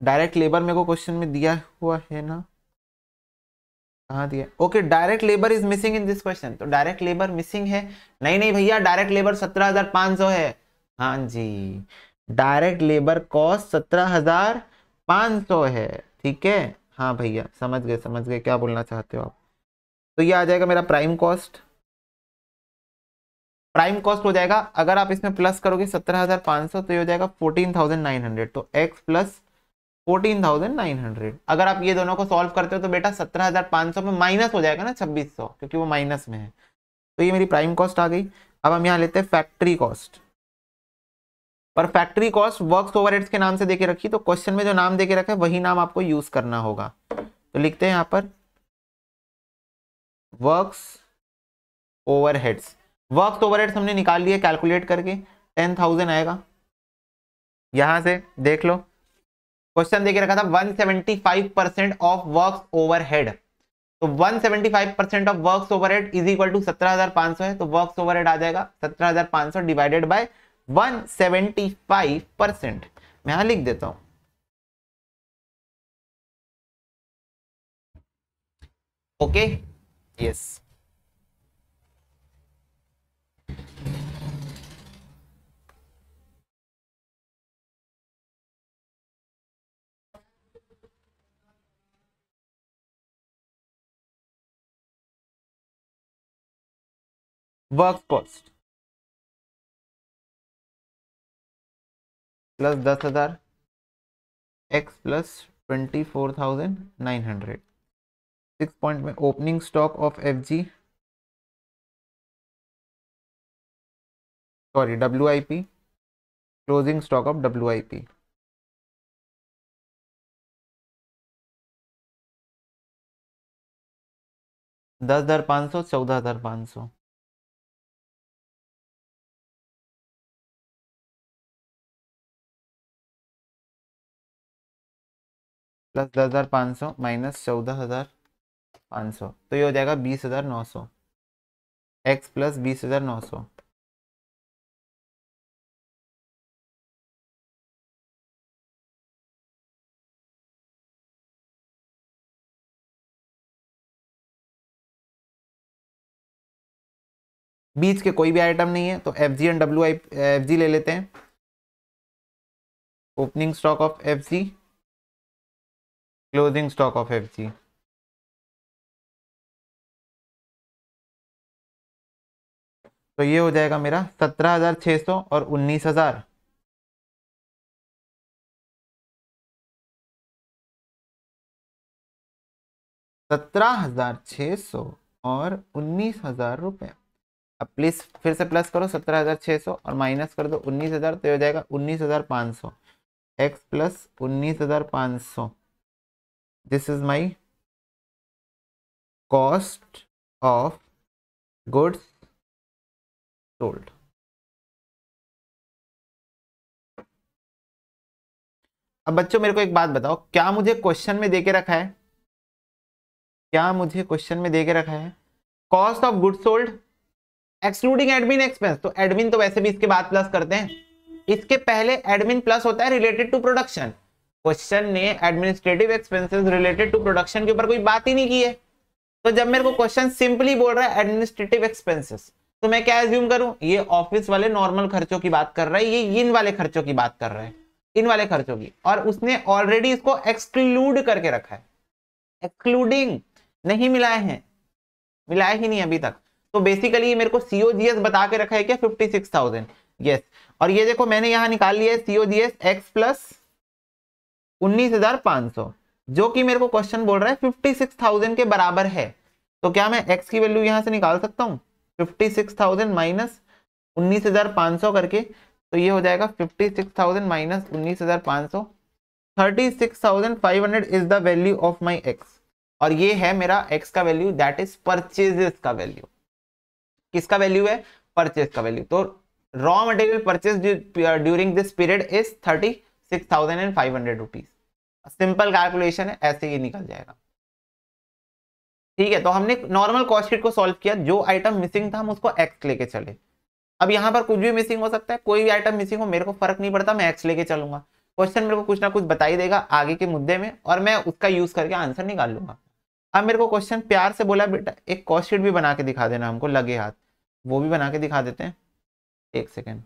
Speaker 1: डायरेक्ट लेबर मेरे को क्वेश्चन में दिया हुआ है ना, कहाँ दिया? Okay, direct labour is missing in this question. तो डायरेक्ट लेबर मिसिंग है, नहीं नहीं भैया डायरेक्ट लेबर 17,500 है। हाँ जी, डायरेक्ट लेबर कॉस्ट 17,500 है, ठीक है। हाँ भैया समझ गए क्या बोलना चाहते हो आप। तो ये आ जाएगा मेरा प्राइम कॉस्ट। प्राइम कॉस्ट हो जाएगा, अगर आप इसमें प्लस करोगे 17,500 तो ये हो जाएगा 14,900। तो x प्लस 14,900। अगर आप ये दोनों को सॉल्व करते हो तो बेटा 17,500 में माइनस हो जाएगा ना 2,600, क्योंकि वो माइनस में है। तो ये मेरी प्राइम कॉस्ट आ गई। अब हम यहाँ लेते हैं फैक्ट्री कॉस्ट, और फैक्ट्री कॉस्ट वर्क्स ओवरहेड्स के नाम से देके रखी, तो क्वेश्चन में जो नाम देके रखा है वही नाम आपको यूज करना होगा। तो लिखते हैं यहाँ पर वर्क्स ओवरहेड्स। वर्क्स ओवरहेड्स हमने निकाल लिया कैलकुलेट करके, 10,000 आएगा। यहां से देख लो क्वेश्चन देके रखा था 175% ऑफ वर्क्स ओवरहेड, तो 175% of works overhead is equal to 17,500 है, तो वर्क्स ओवरहेड आ जाएगा 17,500 डिवाइडेड बाय 175%। मैं यहां लिख देता हूं, okay, yes. Work cost plus 10,000 X plus 24,900। 6 point में opening stock of F G, sorry W I P, closing stock of W I P. 10,500, 14,500 plus 10,500 minus 14,500, तो ये हो जाएगा 20,900 एक्स प्लस 20,900। बीच के कोई भी आइटम नहीं है, तो F G and W I F G ले लेते हैं। Opening stock of F ji, closing stock of F जी। तो ये हो जाएगा मेरा 17,600 और 19,000। 17,600 और 19,000 रुपए। अब प्लीज फिर से प्लस करो 17,600 और माइनस कर दो 19,000, तो हो जाएगा 19,500 x plus 19,500। This is my cost of goods sold. अब बच्चों मेरे को एक बात बताओ, क्या मुझे क्वेश्चन में देके रखा है, क्या मुझे क्वेश्चन में देके रखा है cost of goods sold excluding admin expense? तो एडमिन तो वैसे भी इसके बाद प्लस करते हैं, इसके पहले एडमिन प्लस होता है रिलेटेड टू प्रोडक्शन। क्वेश्चन ने administrative expenses related to production के ऊपर कोई बात ही नहीं की है। तो जब मेरे को क्वेश्चन सिंपली बोल रहा है एडमिनिस्ट्रेटिव एक्सपेंसेस, तो मैं क्या एज्यूम करूं, ये ऑफिस वाले नॉर्मल खर्चों की बात कर रहा है, ये इन वाले खर्चों की बात कर रहा है, इन वाले खर्चों की, और उसने ऑलरेडी इसको एक्सक्लूड करके रखा है। एक्सक्लूडिंग नहीं मिलाए हैं, मिलाया ही नहीं अभी तक। तो बेसिकली मेरे को सीओजीएस बता के रखा है क्या 56,000, यस। और ये देखो मैंने यहां निकाल लिया है सीओजीएस एक्स प्लस 19,500, जो कि मेरे को क्वेश्चन बोल रहा है 56,000 के बराबर है। तो क्या मैं एक्स की वैल्यू यहां से निकाल सकता हूं 56,000 माइनस 19,500 करके? तो ये हो जाएगा 56,000 minus 19,500, 36,500 is the value of my x. और ये है मेरा एक्स का वैल्यू, दैट इज परचेजेस का वैल्यू। किसका वैल्यू है? परचेज का वैल्यू। तो raw material purchase during this period is 36,500 rupees. Simple calculation है, ऐसे ही निकल जाएगा। ठीक है, तो हमने नॉर्मल कॉस्ट शीट को सॉल्व किया, जो आइटम मिसिंग था हम उसको एक्स लेके चले। अब यहाँ पर कुछ भी मिसिंग हो सकता है, कोई भी आइटम मिसिंग हो, मेरे को फर्क नहीं पड़ता, मैं एक्स लेके चलूंगा। क्वेश्चन मेरे को कुछ ना कुछ बता ही देगा आगे के मुद्दे में, और मैं उसका यूज करके आंसर निकाल लूंगा। अब मेरे को क्वेश्चन प्यार से बोला बेटा एक कॉस्ट शीट भी बना के दिखा देना हमको लगे हाथ, वो भी बना के दिखा देते हैं, एक सेकेंड।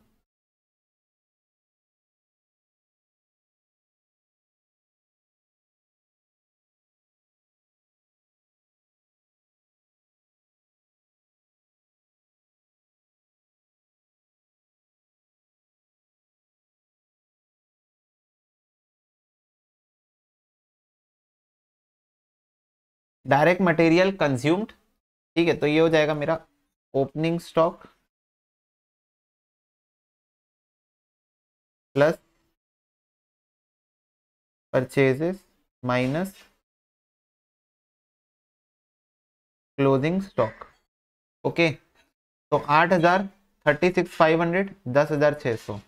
Speaker 1: डायरेक्ट मटेरियल कंज्यूम्ड, ठीक है, तो ये हो जाएगा मेरा opening stock plus purchases minus closing stock. Okay, तो 8,000, 36,500, 10,600।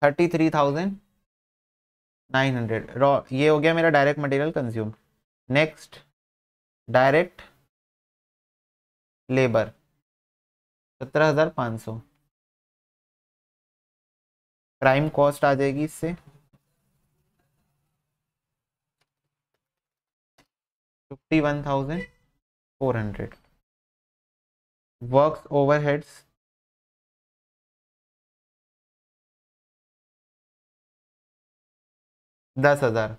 Speaker 1: 33,900 रॉ। ये हो गया मेरा direct material consume. Next direct labour 17,500। Prime cost आ जाएगी इससे 51,400। Works overheads 10,000।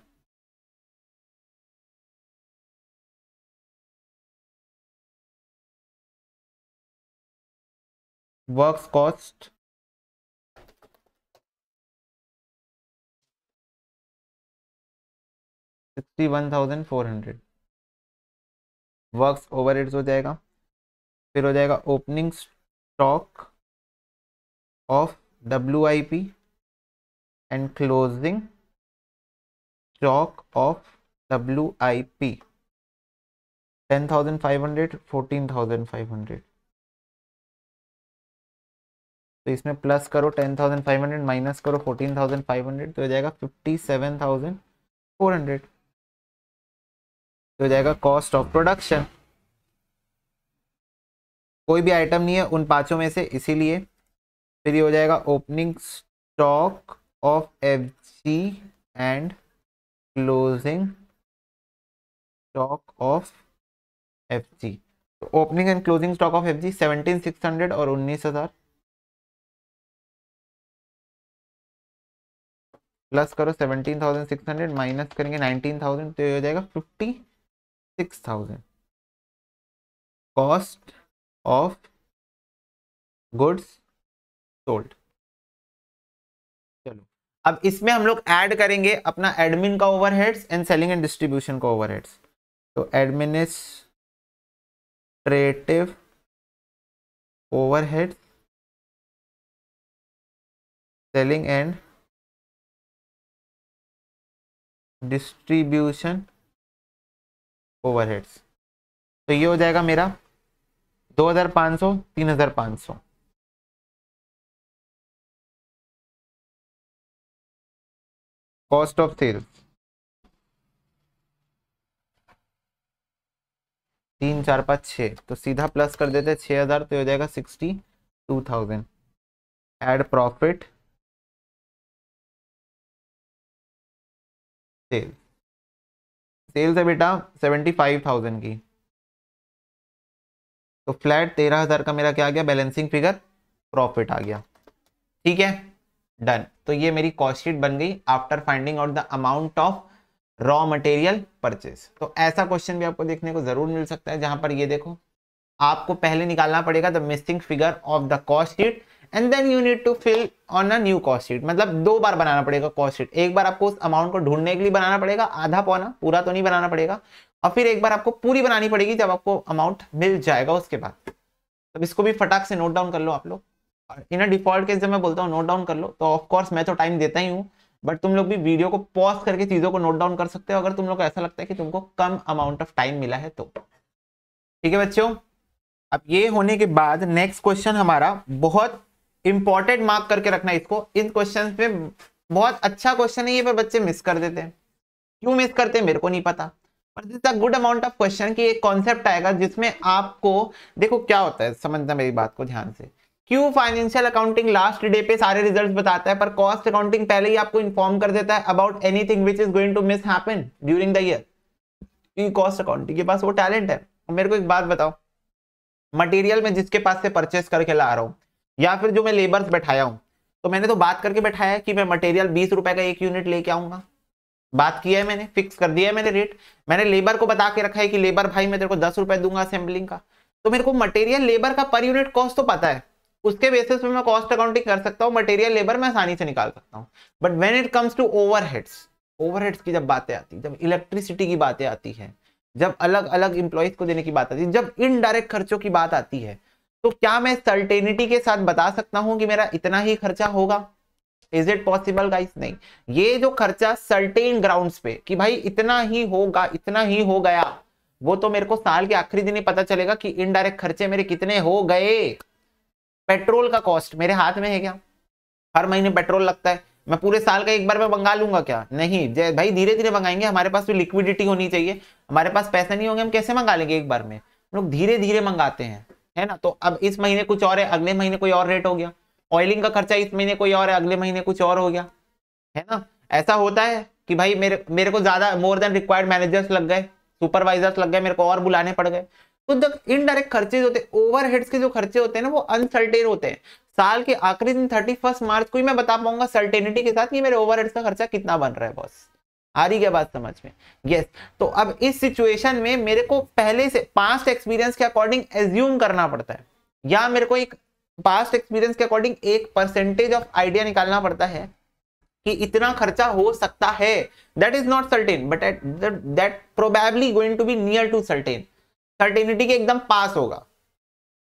Speaker 1: Works cost 61,400। Works overheads हो जाएगा। फिर हो जाएगा opening stock of WIP and closing stock of WIP 10,500 14,500। तो इसमें प्लस करो 10,500 माइनस करो 14,500 तो हो जाएगा 57,400। तो हो जाएगा कॉस्ट ऑफ प्रोडक्शन। कोई भी आइटम नहीं है उन पांचों में से, इसीलिए फिर ये हो जाएगा opening stock of FG and closing stock of FG। तो opening and closing stock of FG 17,600 और 19,000 प्लस करो 17,600 माइनस करेंगे 19,000 तो ये हो जाएगा 56,000 कॉस्ट ऑफ गुड्स सोल्ड। चलो अब इसमें हम लोग ऐड करेंगे अपना एडमिन का overheads and selling and distribution का ओवरहेड्स। तो administrative overheads, selling and distribution overheads. तो ये हो जाएगा मेरा 2,500 3,500। कॉस्ट ऑफ सेल्स 3 4 5 6 तो सीधा प्लस कर देते 6,000 तो हो जाएगा 62,000। एड प्रॉफिट सेल, सेल्स है बेटा 75,000 की। तो फ्लैट 13,000 का मेरा क्या आ गया बैलेंसिंग फिगर, प्रॉफिट आ गया। ठीक है डन। तो ये मेरी कॉस्ट शीट बन गई after finding out the amount of raw material purchase. तो ऐसा क्वेश्चन भी आपको देखने को जरूर मिल सकता है जहां पर ये देखो आपको पहले निकालना पड़ेगा the missing figure of the cost sheet and then you need to fill on a new cost sheet. मतलब 2 बार बनाना पड़ेगा कॉस्ट शीट। एक बार आपको उस अमाउंट को ढूंढने के लिए बनाना पड़ेगा आधा पौना, पूरा तो नहीं बनाना पड़ेगा, और फिर एक बार आपको पूरी बनानी पड़ेगी जब आपको अमाउंट मिल जाएगा उसके बाद। तब इसको भी फटाक से नोट डाउन कर लो आप लोग। इन अ डिफॉल्ट केस जब मैं बोलता हूँ नोट डाउन कर लो तो ऑफ कोर्स मैं तो टाइम देता ही हूँ, बट तुम लोग भी वीडियो को पॉज करके चीजों को नोट डाउन कर सकते हो अगर तुम लोग को ऐसा लगता है कि तुमको कम अमाउंट ऑफ टाइम मिला है तो। ठीक है बच्चों, अब ये होने के बाद नेक्स्ट क्वेश्चन हमारा बहुत इंपॉर्टेंट मार्क करके रखना इसको। इन क्वेश्चन पे बहुत अच्छा क्वेश्चन है ये, पर बच्चे मिस कर देते हैं। क्यों मिस करते हैं मेरे को नहीं पता, पर this a good amount of question कि एक कॉन्सेप्ट आएगा जिसमें आपको देखो क्या होता है, समझना मेरी बात को ध्यान से। क्यों फाइनेंशियल अकाउंटिंग लास्ट डे पे सारे रिजल्ट्स बताता है पर कॉस्ट अकाउंटिंग पहले ही आपको इन्फॉर्म कर देता है about anything which is going to miss happen during the year. क्योंकि कॉस्ट अकाउंटिंग के पास वो टैलेंट है। मेरे को एक बात बताओ, मटेरियल में जिसके पास से परचेस करके ला रहा हूं या फिर जो मैं लेबर्स बैठाया हूं, तो मैंने तो बात करके बैठाया है कि मैं मटेरियल 20 रुपए का एक यूनिट लेके आऊंगा। बात किया है मैंने, फिक्स कर दिया है मैंने रेट। मैंने लेबर को बता के रखा है कि लेबर भाई मैं तेरे को 10 रुपए दूंगा असेंबलिंग का। तो मेरे को मटेरियल लेबर का पर यूनिट कॉस्ट तो पता है, उसके बेसिस पे मैं कॉस्ट अकाउंटिंग कर सकता हूँ। मटेरियल लेबर मैं आसानी से निकाल सकता हूँ। But when it comes to overheads, overheads की जब बातें आती है, जब इलेक्ट्रिसिटी की बातें आती है, जब अलग अलग इंप्लॉइज को देने की बात आती है, जब इनडायरेक्ट खर्चों की बात आती है, तो क्या मैं सर्टेनिटी के साथ बता सकता हूं कि मेरा इतना ही खर्चा होगा? Is it possible guys? नहीं। ये जो खर्चा सर्टेन ग्राउंड्स पे कि भाई इतना ही होगा, इतना ही हो गया, वो तो मेरे को साल के आखिरी दिन ही पता चलेगा कि इनडायरेक्ट खर्चे मेरे कितने हो गए। पेट्रोल का कॉस्ट मेरे हाथ में है क्या? हर महीने पेट्रोल लगता है, मैं पूरे साल का एक बार में मंगा लूंगा क्या? नहीं जय भाई, धीरे धीरे मंगाएंगे, हमारे पास भी लिक्विडिटी होनी चाहिए, हमारे पास पैसे नहीं होंगे हम कैसे मंगा लेंगे एक बार में, हम लोग धीरे धीरे मंगाते हैं, है ना। तो अब इस महीने कुछ और है, अगले महीने कोई और रेट हो गया, ऑयलिंग का खर्चा इस महीने कोई और है, अगले महीने कुछ और हो गया, है ना। ऐसा होता है कि भाई मेरे को ज्यादा मोर देन रिक्वायर्ड मैनेजर्स लग गए, सुपरवाइजर्स लग गए, मेरे को और बुलाने पड़ गए। तो जब इनडायरेक्ट खर्चे होते हैं, ओवरहेड्स के जो खर्चे होते हैं ना, वो अनसर्टेन होते हैं। साल के आखिरी दिन 31 मार्च को ही मैं बता पाऊंगा सर्टेनिटी के साथ कि मेरे ओवरहेड्स का खर्चा कितना बन रहा है बॉस। आ रही क्या बात समझ में? यस। तो अब इस सिचुएशन में मेरे को पहले से पास्ट एक्सपीरियंस के अकॉर्डिंग एज्यूम करना पड़ता है, या मेरे को एक पास्ट एक्सपीरियंस के अकॉर्डिंग एक परसेंटेज ऑफ आइडिया निकालना पड़ता है कि इतना खर्चा हो सकता है। That is not certain but that probably going to be near to certain, certainty के एकदम पास होगा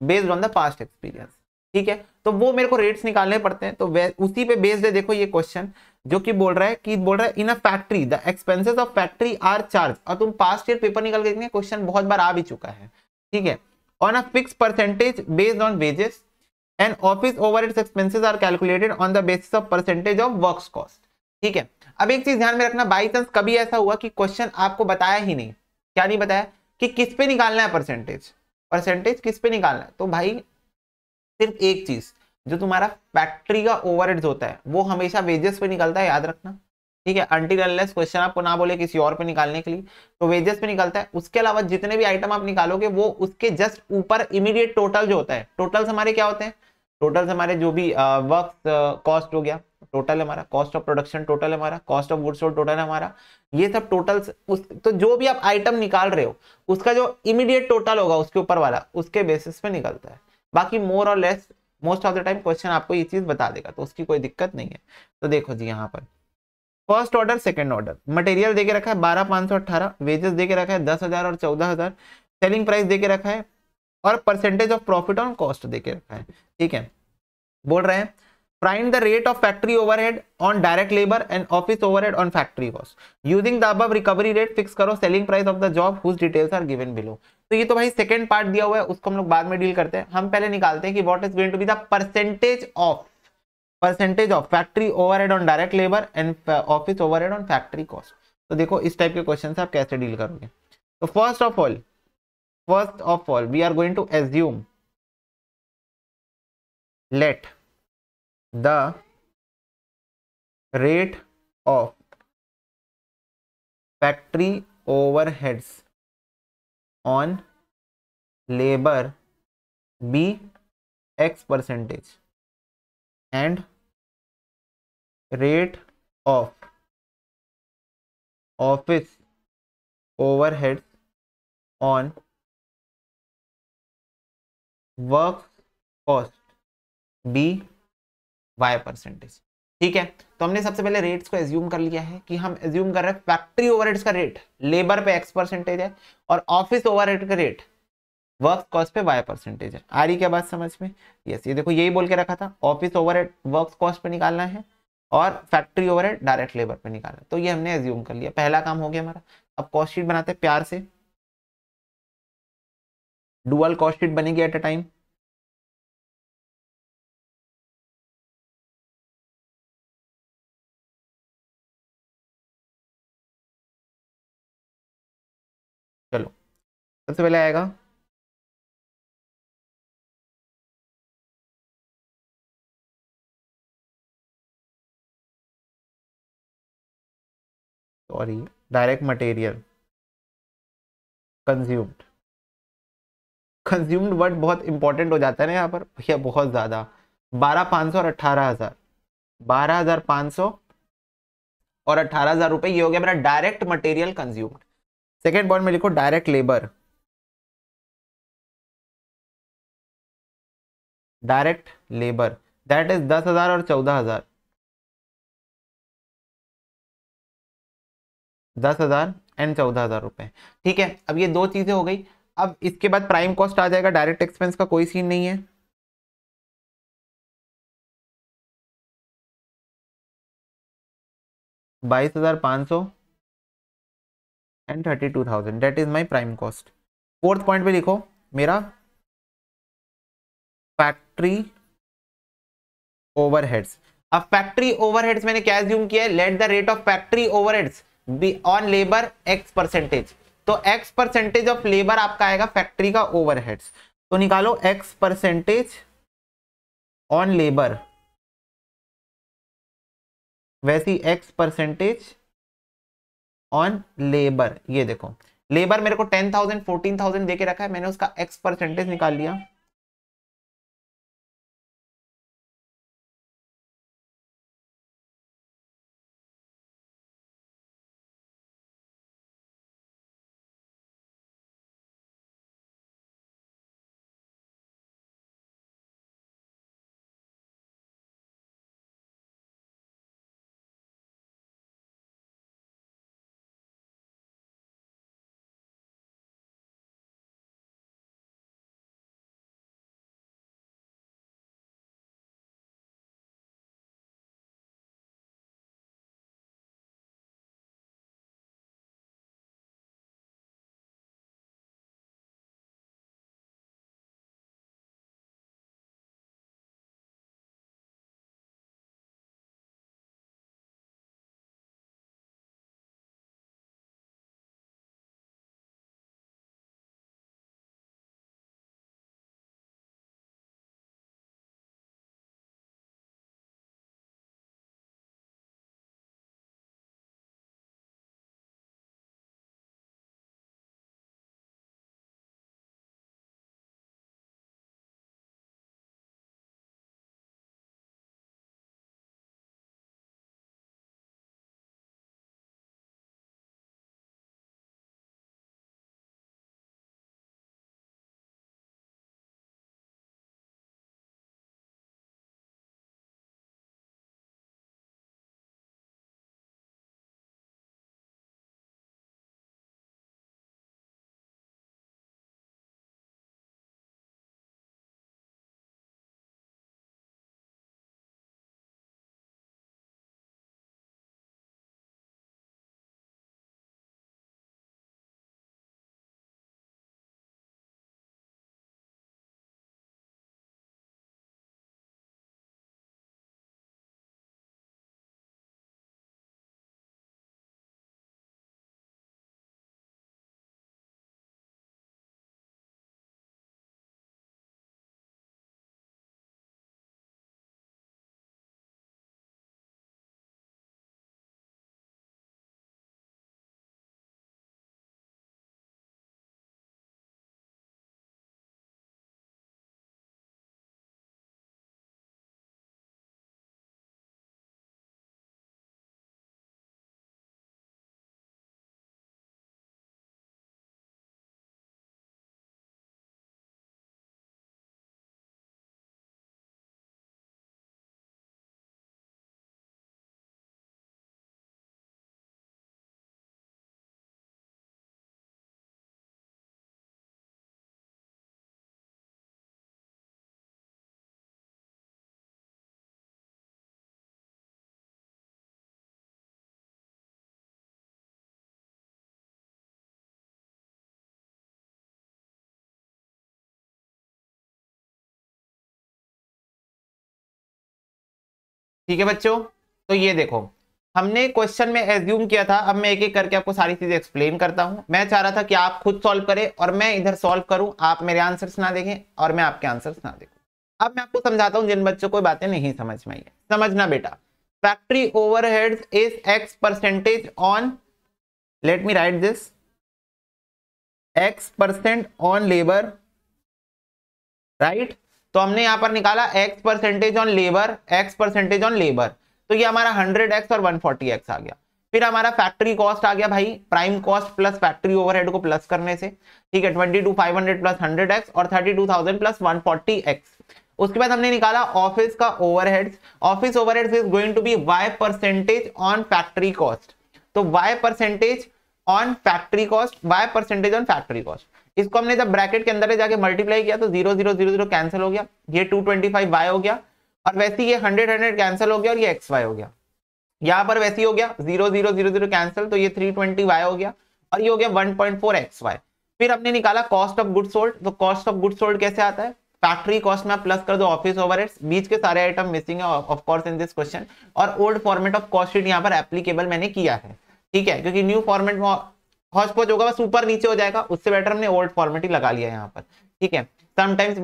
Speaker 1: based on the past experience. ठीक है, तो वो मेरे को रेट्स निकालने पड़ते हैं। तो उसी पे बेस्ड है, देखो ये क्वेश्चन जो कि बोल रहा है in a factory the expenses of factory are charge. और तुम पास्ट ईयर पेपर निकाल के देखने, क्वेश्चन बहुत बार आ भी चुका है। ठीक है, on a fix percentage based on wages and office overheads expenses are calculated on the basis of percentage of works cost. ठीक है, अब एक चीज ध्यान में रखना, बाई चांस कभी ऐसा हुआ कि क्वेश्चन आपको बताया ही नहीं, क्या नहीं बताया कि किस पे निकालना है परसेंटेज, परसेंटेज किस पे निकालना है। तो भाई सिर्फ एक चीज, जो तुम्हारा फैक्ट्री का ओवरहेड्स होता है वो हमेशा वेजेस पे निकलता है, याद रखना। ठीक है, अनटिल अनलेस क्वेश्चन आपको ना बोले किसी और पे निकालने के लिए, तो वेजेस पे निकलता है। उसके अलावा जितने भी आइटम आप निकालोगे वो उसके जस्ट ऊपर इमीडिएट टोटल जो होता है, टोटल्स हमारे क्या होते हैं, टोटल्स हमारे जो भी वर्क कॉस्ट हो गया टोटल, हमारा कॉस्ट ऑफ प्रोडक्शन टोटल, हमारा cost of goods sold total है हमारा, ये सब टोटल्स तो जो भी आप आइटम निकाल रहे हो उसका जो इमीडिएट टोटल होगा उसके ऊपर वाला, उसके बेसिस पे निकलता है। बाकी मोर और less most of the time question आपको ये चीज बता देगा, तो उसकी कोई दिक्कत नहीं है। तो देखो जी, यहाँ पर first order second order, material देके रखा है 12,518, वेजेस देके रखा है 10,000 और 14,000, सेलिंग प्राइस देके रखा है और percentage of profit on cost देके रखा है। ठीक है, बोल रहे हैं find the rate of factory overhead on direct labor and office overhead on factory cost using the above recovery rate, fix करो selling price of the job whose details are given below। तो ये तो भाई second part दिया हुआ है, उसको हम लोग बाद में डील करते हैं। हम पहले निकालते हैं कि what is going to be the percentage of factory overhead on direct labor and office overhead on factory cost। तो देखो इस टाइप के क्वेश्चन से आप कैसे डील करोगे। तो first of all we are going to assume let the rate of factory overheads on labor be X percentage and rate of office overheads on work cost be Y percentage. ठीक है, तो हमने सबसे पहले rates को assume कर लिया है कि हम एज्यूम कर रहे हैं फैक्ट्री ओवरहेड्स का रेट लेबर पे X परसेंटेज है और ऑफिस ओवरहेड का रेट वर्क कॉस्ट पे Y परसेंटेज है। आ रही क्या बात समझ में? यस, ये देखो यही बोल के रखा था, ऑफिस ओवरहेड वर्क कॉस्ट पे निकालना है और फैक्ट्री ओवरहेड डायरेक्ट लेबर पे निकालना। तो ये हमने एज्यूम कर लिया, पहला काम हो गया हमारा। अब कॉस्ट शीट बनाते हैं प्यार से, डुअल कॉस्ट शीट बनेगी एट अ टाइम। चलो सबसे पहले आएगा sorry direct material consumed. Consumed word बहुत इंपॉर्टेंट हो जाता है ना यहाँ पर भैया, बहुत ज्यादा। 12,500 और 18,000, 12,500 और 18,000 रुपए, ये हो गया मेरा direct material consumed. Second point में लिखो direct labour, direct labour that is 10,000 और 14,000, 10,000 एंड 14,000 रुपए। ठीक है, अब ये दो चीजें हो गई। अब इसके बाद प्राइम कॉस्ट आ जाएगा, डायरेक्ट एक्सपेंस का कोई सीन नहीं है। $22,500 and 32,000 that is my prime cost. Fourth point पे लिखो मेरा फैक्ट्री ओवरहेड्स। अब फैक्ट्री ओवरहेड्स मैंने क्या एज्यूम किया है, let the rate of factory overheads be on labour x percentage. तो एक्स परसेंटेज ऑफ लेबर आपका आएगा फैक्ट्री का ओवरहेड्स, तो निकालो एक्स परसेंटेज ऑन लेबर, वैसी एक्स परसेंटेज ऑन लेबर। ये देखो लेबर मेरे को 10,000 14,000 देके रखा है, मैंने उसका एक्स परसेंटेज निकाल लिया। ठीक है बच्चों, तो ये देखो हमने क्वेश्चन में एज्यूम किया था। अब मैं एक एक करके आपको सारी चीजें एक्सप्लेन करता हूं। मैं चाह रहा था कि आप खुद सॉल्व करें और मैं इधर सॉल्व करूं, आप मेरे आंसर्स ना देखें और मैं आपके आंसर्स ना देखूं। अब मैं आपको समझाता हूं जिन बच्चों को बातें नहीं समझ में आई है। समझना बेटा, factory overheads is x percentage on, let me right this, x% on labour, right. तो हमने यहां पर निकाला x percentage on labour, x percentage on labour, तो ये हमारा 100x और 140x आ गया। फिर हमारा फैक्ट्री कॉस्ट आ गया भाई, prime cost plus factory overhead को प्लस करने से, ठीक है, 22,500 प्लस 100x और 32,000 प्लस 140x। उसके बाद हमने निकाला ऑफिस का overheads, office overheads is going to be y percentage on factory cost, तो y percentage on factory cost, y percentage on factory cost. इसको हमने जब ब्रैकेट के अंदर जाके मल्टीप्लाई किया तो 0 0 0 0 कैंसिल हो गया, ये 225y हो गया, और वैसे ये 100 100 कैंसिल हो गया और ये xy हो गया। यहां पर वैसे ही हो गया 0 0 0 0 कैंसिल, तो ये 320y हो गया और ये हो गया 1.4 xy। फिर हमने निकाला कॉस्ट ऑफ गुड सोल्ड, तो कॉस्ट ऑफ गुड सोल्ड कैसे आता है, फैक्ट्री कॉस्ट में आप प्लस कर दो ऑफिस ओवरहेड्स, बीच के सारे आइटम मिसिंग है of course in this question, और old format of cost sheet यहाँ पर एप्लीकेबल मैंने किया है, ठीक है, क्योंकि न्यू फॉर्मेट में हौच पौच होगा, बस ऊपर नीचे हो जाएगा, उससे बेटर हमने ओल्ड फॉर्मेट ही लगा लिया यहाँ पर, ठीक है। Sometimes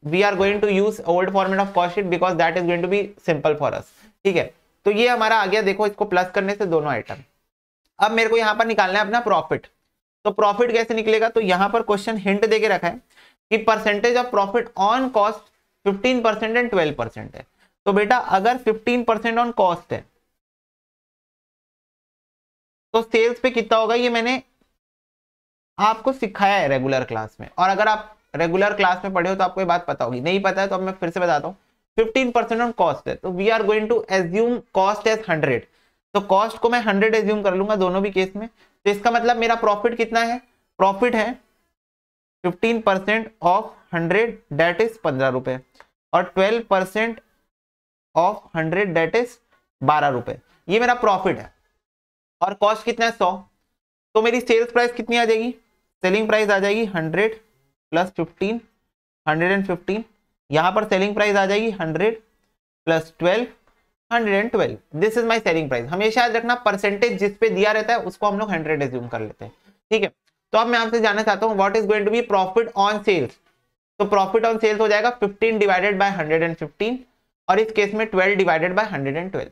Speaker 1: we are going to use old format of cost sheet because that is going to be simple for us, ठीक है। तो ये हमारा आ गया, देखो इसको प्लस करने से दोनों आइटम। अब मेरे को यहाँ पर निकालना है अपना प्रॉफिट, तो प्रॉफिट कैसे निकलेगा, तो यहाँ पर क्वेश्चन हिंट देके रखा है कि percentage of profit on cost 15% and 12% है। तो बेटा अगर 15% ऑन कॉस्ट है तो सेल्स पे कितना होगा, ये मैंने आपको सिखाया है रेगुलर क्लास में, और अगर आप रेगुलर क्लास में पढ़े हो तो आपको ये बात पता होगी, नहीं पता है तो अब मैं फिर से बताता हूँ। 15% ऑन कॉस्ट है, तो we are going to assume cost as 100, तो कॉस्ट को मैं 100 एज्यूम कर लूंगा दोनों भी केस में। तो इसका मतलब मेरा प्रॉफिट कितना है, प्रॉफिट है 15% ऑफ 100 डेट इज 15 रुपए, और 12% ऑफ 100 डेट इज 12 रुपए, ये मेरा प्रॉफिट है। और कॉस्ट कितना है 100, तो मेरी सेल्स प्राइस कितनी आ जाएगी, सेलिंग प्राइस आ जाएगी 100 प्लस 15, 115, यहां पर सेलिंग प्राइस आ जाएगी 100 plus 12, 112, this is my selling price. हमेशा याद रखना परसेंटेज जिस पे दिया रहता है उसको हम लोग 100 एज्यूम कर लेते हैं, ठीक है। तो अब मैं आपसे जानना चाहता हूं what is going to be profit on sales, तो प्रॉफिट ऑन सेल्स हो जाएगा 15 डिवाइडेड बाय 115, और इस केस में 12 डिवाइडेड बाय 112,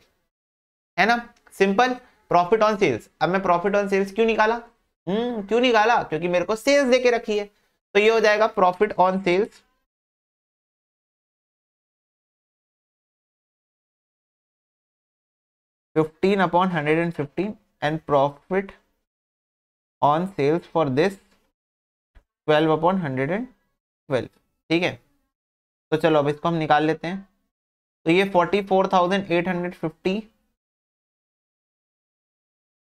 Speaker 1: है ना, सिंपल। प्रॉफिट ऑन सेल्स, अब मैं प्रॉफिट ऑन सेल्स क्यों निकाला, क्यों निकाला, क्योंकि मेरे को सेल्स देके रखी है, तो ये हो जाएगा profit on sales 15 upon 115 and profit on sales for this 12 upon 112, ठीक है। तो चलो अब इसको हम निकाल लेते हैं, तो ये 44,850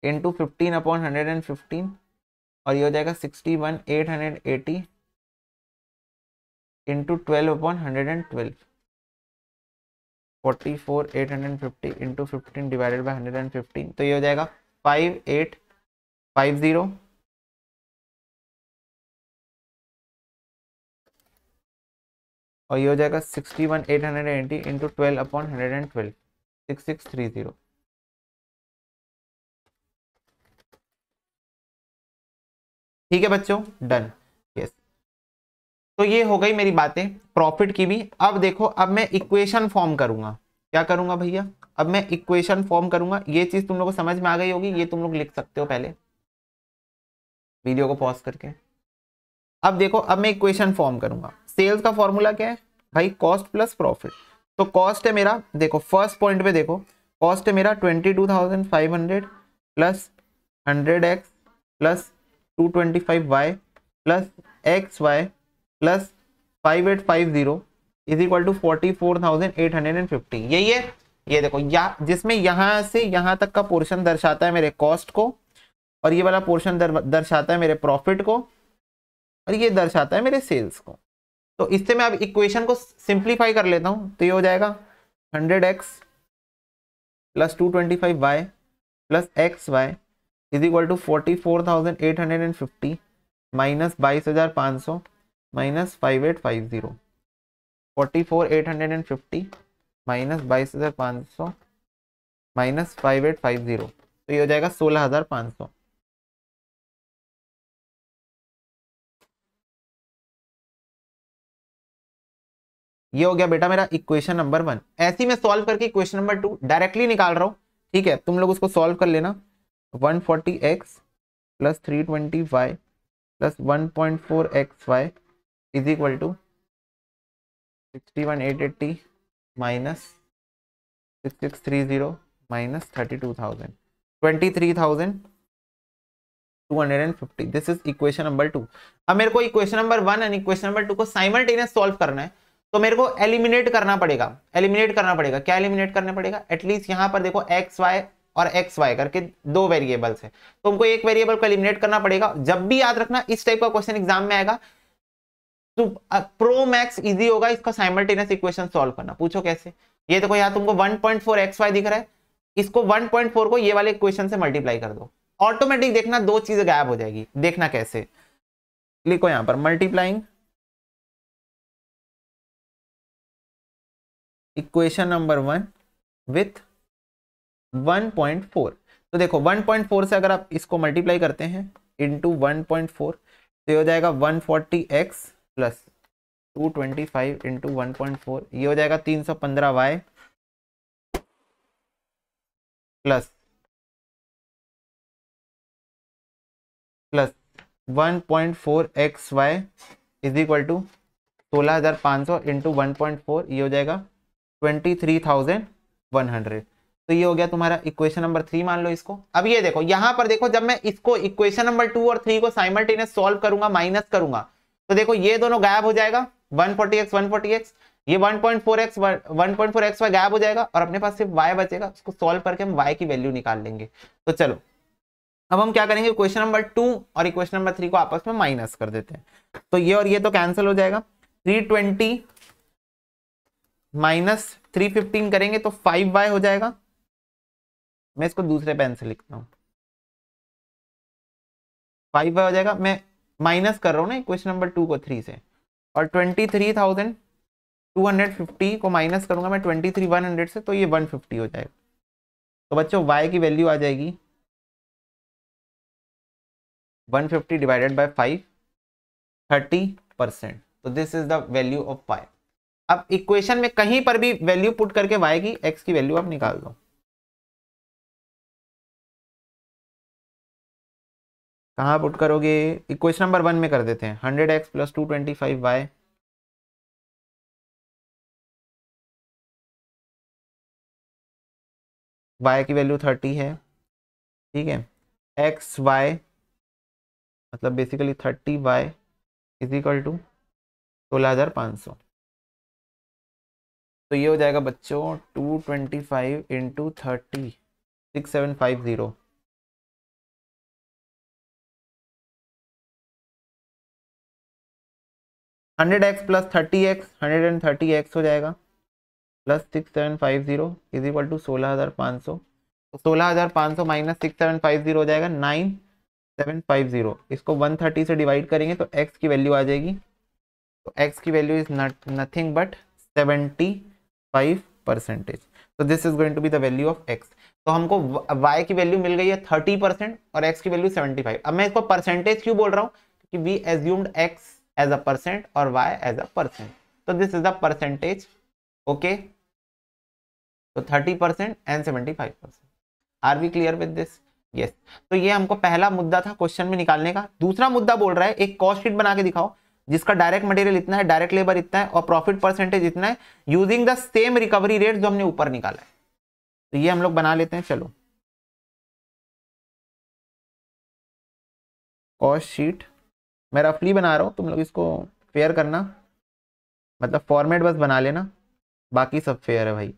Speaker 1: इंटू 15 अपॉन 115, और ये हो जाएगा 61,880 into 12 upon 112, 44,850 into 15 divided by 115, तो ये हो जाएगा 5850, और ये हो जाएगा 61,880 इंटू 12 अपॉन 112, 6630। ठीक है बच्चों, डन, यस। तो ये हो गई मेरी बातें प्रॉफिट की भी। अब देखो, अब मैं इक्वेशन फॉर्म करूंगा, क्या करूंगा भैया, अब मैं इक्वेशन फॉर्म करूंगा। ये चीज तुम लोगों को समझ में आ गई होगी, ये तुम लोग लिख सकते हो पहले वीडियो को पॉज करके। अब देखो, अब मैं इक्वेशन फॉर्म करूंगा। सेल्स का फॉर्मूला क्या है भाई, कॉस्ट प्लस प्रॉफिट। तो कॉस्ट है मेरा, देखो फर्स्ट पॉइंट पे देखो, कॉस्ट है मेरा 22,500 plus 100x plus 225y plus xy plus 5850 is equal to 44,850, यही है। ये देखो, जिसमें यहां से यहां तक का पोर्शन दर्शाता है मेरे कॉस्ट को, और ये वाला पोर्शन दर्शाता है मेरे प्रॉफिट को, और ये दर्शाता है मेरे सेल्स को। तो इससे मैं अब इक्वेशन को सिंप्लीफाई कर लेता हूं, तो ये हो जाएगा 100x plus 225y plus xy is equal to 44,850 minus 22,500 minus 5850, 44,850 minus 22,500 minus 5850, तो ये हो जाएगा 16,500। ये हो गया बेटा मेरा इक्वेशन नंबर 1। ऐसे ही मैं सॉल्व करके इक्वेशन नंबर 2 डायरेक्टली निकाल रहा हूं, ठीक है, तुम लोग उसको सॉल्व कर लेना। 140x plus 320y plus 1.4xy is equal to 61,880 minus 6630 minus 32,000, 23,250। This is equation number 2। अब मेरे को equation number 1 and equation number 2 को साइमल्टेनियस सॉल्व करना है, तो मेरे को एलिमिनेट करना पड़ेगा। क्या एलिमिनेट करना पड़ेगा, एटलीस्ट यहाँ पर देखो एक्स वाई और एक्स वाई करके दो वेरिएबल्स है, तो हमको एक वेरिएबल को एलिमिनेट करना पड़ेगा। जब भी याद रखना इस टाइप का क्वेश्चन एग्जाम में आएगा तो प्रो मैक्स इजी होगा इसका साइमल्टेनियस इक्वेशन सॉल्व करना। पूछो कैसे, ये देखो यहाँ तुमको 1.4xy दिख रहा है, इसको 1.4 को ये वाले इक्वेशन से मल्टीप्लाई कर दो, ऑटोमेटिक देखना दो चीजें गायब हो जाएगी। देखना कैसे, लिखो यहाँ पर मल्टीप्लाइंग इक्वेशन नंबर 1 विथ 1.4। तो देखो 1.4 से अगर आप इसको मल्टीप्लाई करते हैं इंटू 1.4 तो ये हो जाएगा 140x प्लस 225 इंटू 1.4, ये हो जाएगा 315y plus 1.4xy is equal to 16,500 into 1.4, ये हो जाएगा 23,100। तो ये हो गया तुम्हारा इक्वेशन नंबर 3 मान लो इसको। अब ये देखो यहाँ पर देखो, जब मैं इसको इक्वेशन नंबर 2 और 3 को साइमल्टेनियस सॉल्व करूंगा, माइनस करूंगा, तो देखो ये दोनों गायब हो जाएगा, 140x, ये 1.4xy गायब हो जाएगा और अपने पास सिर्फ y बचेगा। उसको सॉल्व करके हम y की वैल्यू निकाल लेंगे। तो चलो अब हम क्या करेंगे, इक्वेशन नंबर 2 और इक्वेशन नंबर 3 को आपस में माइनस कर देते हैं। तो ये और ये तो कैंसिल हो जाएगा, 320 माइनस 315 करेंगे तो 5y हो जाएगा। मैं इसको दूसरे पेन से लिखता हूँ, 5y हो जाएगा। मैं माइनस कर रहा हूँ ना इक्वेशन नंबर 2 को 3 से, और 23,250 को माइनस करूंगा मैं 23,100 से, तो ये 150 हो जाएगा। तो बच्चों y की वैल्यू आ जाएगी 150 डिवाइडेड बाय 5, 30%। तो this is the value of y। अब इक्वेशन में कहीं पर भी वैल्यू पुट करके y की, x की वैल्यू आप निकाल दो। कहाँ पुट करोगे, इक्वेशन नंबर 1 में कर देते हैं, 100x प्लस 225y y की वैल्यू 30 है, ठीक है। एक्स वाई मतलब basically 30y is equal to 16,500। तो ये हो जाएगा बच्चों 225 into 30, 6750। Hundred x plus 30x 130x हो जाएगा प्लस 6750 इज इक्वल टू 16,500। तो 16,500 माइनस 6750 हो जाएगा 9750। इसको 130 से डिवाइड करेंगे तो x की वैल्यू आ जाएगी। तो x की वैल्यू इज नथिंग बट 75%। तो this is going to be the value of x। तो हमको y की वैल्यू मिल गई है 30% और x की वैल्यू 75। अब मैं इसको परसेंटेज क्यों बोल रहा हूँ, क्योंकि we assumed x as a percent और y एज अ परसेंट। तो this is the percentage, okay. तो 30% and 75%। Are we clear with this? Yes. तो ये हमको पहला मुद्दा था क्वेश्चन में निकालने का। दूसरा मुद्दा बोल रहा है एक कॉस्ट शीट बना के दिखाओ जिसका डायरेक्ट मटेरियल इतना है, डायरेक्ट लेबर इतना है और प्रॉफिट परसेंटेज इतना है, using the same recovery rate जो हमने ऊपर निकाला है। तो ये हम लोग बना लेते हैं। चलो कॉस्ट शीट मैं रफली बना रहा हूं, तुम लोग इसको फेयर करना, मतलब फॉर्मेट बस बना लेना, बाकी सब फेयर है भाई।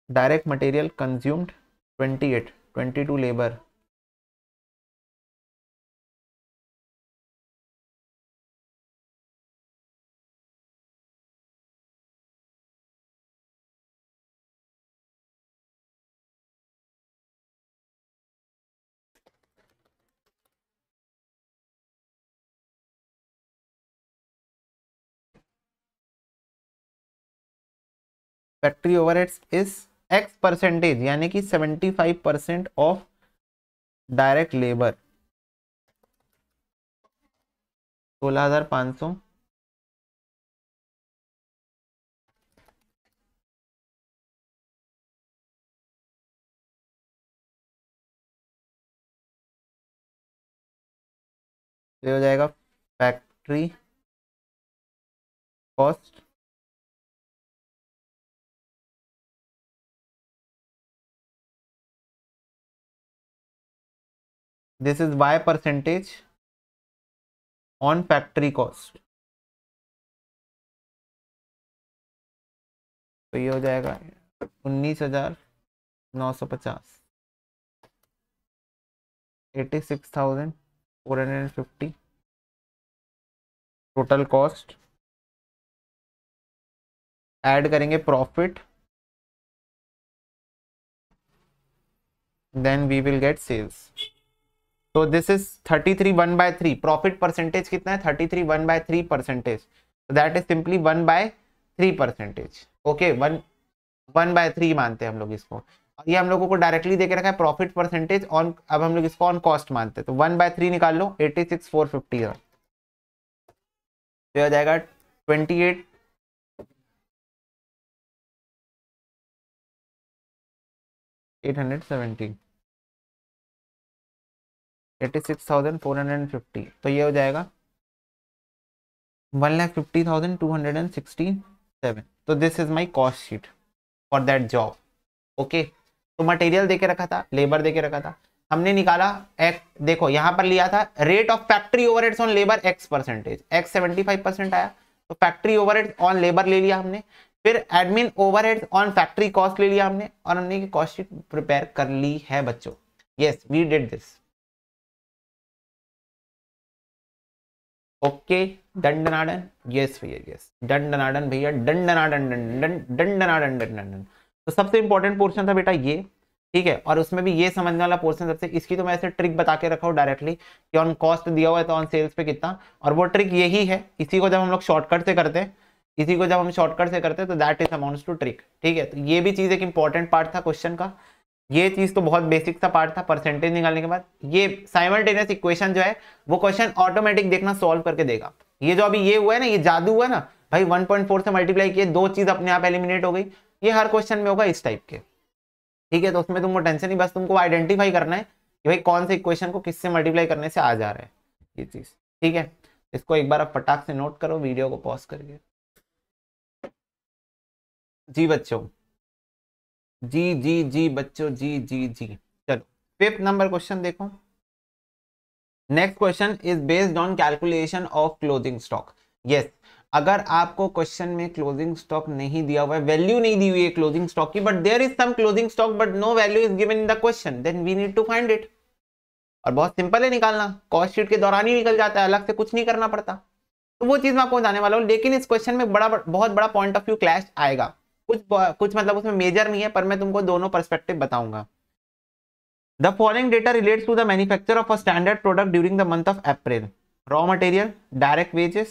Speaker 1: Direct material consumed 28, 22 labour, factory overheads is x percentage यानी कि 75% ऑफ डायरेक्ट लेबर 16,500 ये हो जाएगा factory cost this is y percentage on factory cost. तो ये हो जाएगा 19,950, 86,450 टोटल कॉस्ट। ऐड करेंगे profit, then we will get sales. तो दिस इज 33 1/3। प्रॉफिट परसेंटेज कितना है, 33 1/3%। That is simply 1/3%। ओके, 1/3 मानते हैं हम लोग इसको। ये हम लोगों को डायरेक्टली देके रखा है प्रॉफिट परसेंटेज ऑन, अब हम लोग इसको ऑन कॉस्ट मानते हैं, तो 1/3 निकाल लो, 86,450 है, तो आ जाएगा 28 870 86,450, तो ये हो जाएगा 1,50,267। तो this is my cost sheet for that job. Okay, तो मटेरियल देके रखा था, लेबर देके रखा था, हमने निकाला देखो यहाँ पर लिया था rate of factory overheads on labour x percentage, x 75% आया, तो फैक्ट्री ओवरहेड्स ऑन लेबर ले लिया हमने, फिर admin overheads on factory cost ले लिया हमने, और हमने कॉस्ट शीट प्रिपेयर कर ली है बच्चों। Yes, we did this. Okay, दंडनाडन, यस भैया, यस दंडनाडन भैया, दंडनाडन दंडनाडन दंडनाडन। तो सबसे इंपॉर्टेंट पोर्शन था बेटा ये, ठीक है, और उसमें भी ये समझने वाला पोर्शन सबसे, इसकी तो मैं ऐसे ट्रिक बता के रखा हूँ डायरेक्टली कि ऑन कॉस्ट दिया हुआ है तो ऑन सेल्स पे कितना, और वो ट्रिक यही है, इसी को जब हम लोग शॉर्टकट से करते हैं, इसी को जब हम शॉर्टकट से करते हैं तो that is amounts to trick, ठीक है। तो ये भी चीज एक इंपॉर्टेंट पार्ट था क्वेश्चन का, ये चीज तो बहुत बेसिक सा पार्ट था परसेंटेज निकालने के बाद। ये साइमल्टेनियस इक्वेशन जो है वो क्वेश्चन ऑटोमेटिक देखना सॉल्व करके देगा। ये जो अभी ये हुआ है ना, ये जादू हुआ ना भाई, 1.4 से मल्टीप्लाई किए, दो चीज अपने आप एलिमिनेट हो गई, ये हर क्वेश्चन में होगा इस टाइप के, ठीक है। तो उसमें तुमको टेंशन नहीं, बस तुमको आइडेंटिफाई करना है कि भाई कौन से इक्वेशन को किससे मल्टीप्लाई करने से आ जा रहा है ये चीज, ठीक है। इसको एक बार आप फटाक से नोट करो, वीडियो को पॉज करके। जी बच्चों, जी जी जी बच्चों, जी जी जी। चलो 5th नंबर क्वेश्चन देखो। Next question is based on calculation of closing stock. Yes, अगर आपको क्वेश्चन में क्लोजिंग स्टॉक नहीं दिया हुआ है, वैल्यू नहीं दी हुई है क्लोजिंग स्टॉक की, but there is some closing stock but no value is given in the question, then we need to find it. और बहुत सिंपल है निकालना, कॉस्ट शीट के दौरान ही निकल जाता है, अलग से कुछ नहीं करना पड़ता। तो वो चीज मैं आपको बताने वाला हूँ, लेकिन इस क्वेश्चन में बहुत बड़ा पॉइंट ऑफ व्यू क्लैश आएगा, कुछ मतलब उसमें मेजर नहीं है, पर मैं तुमको दोनों पर्सपेक्टिव बताऊंगा। The following data relates to the manufacture of a standard product during the month of April. Raw material, direct wages,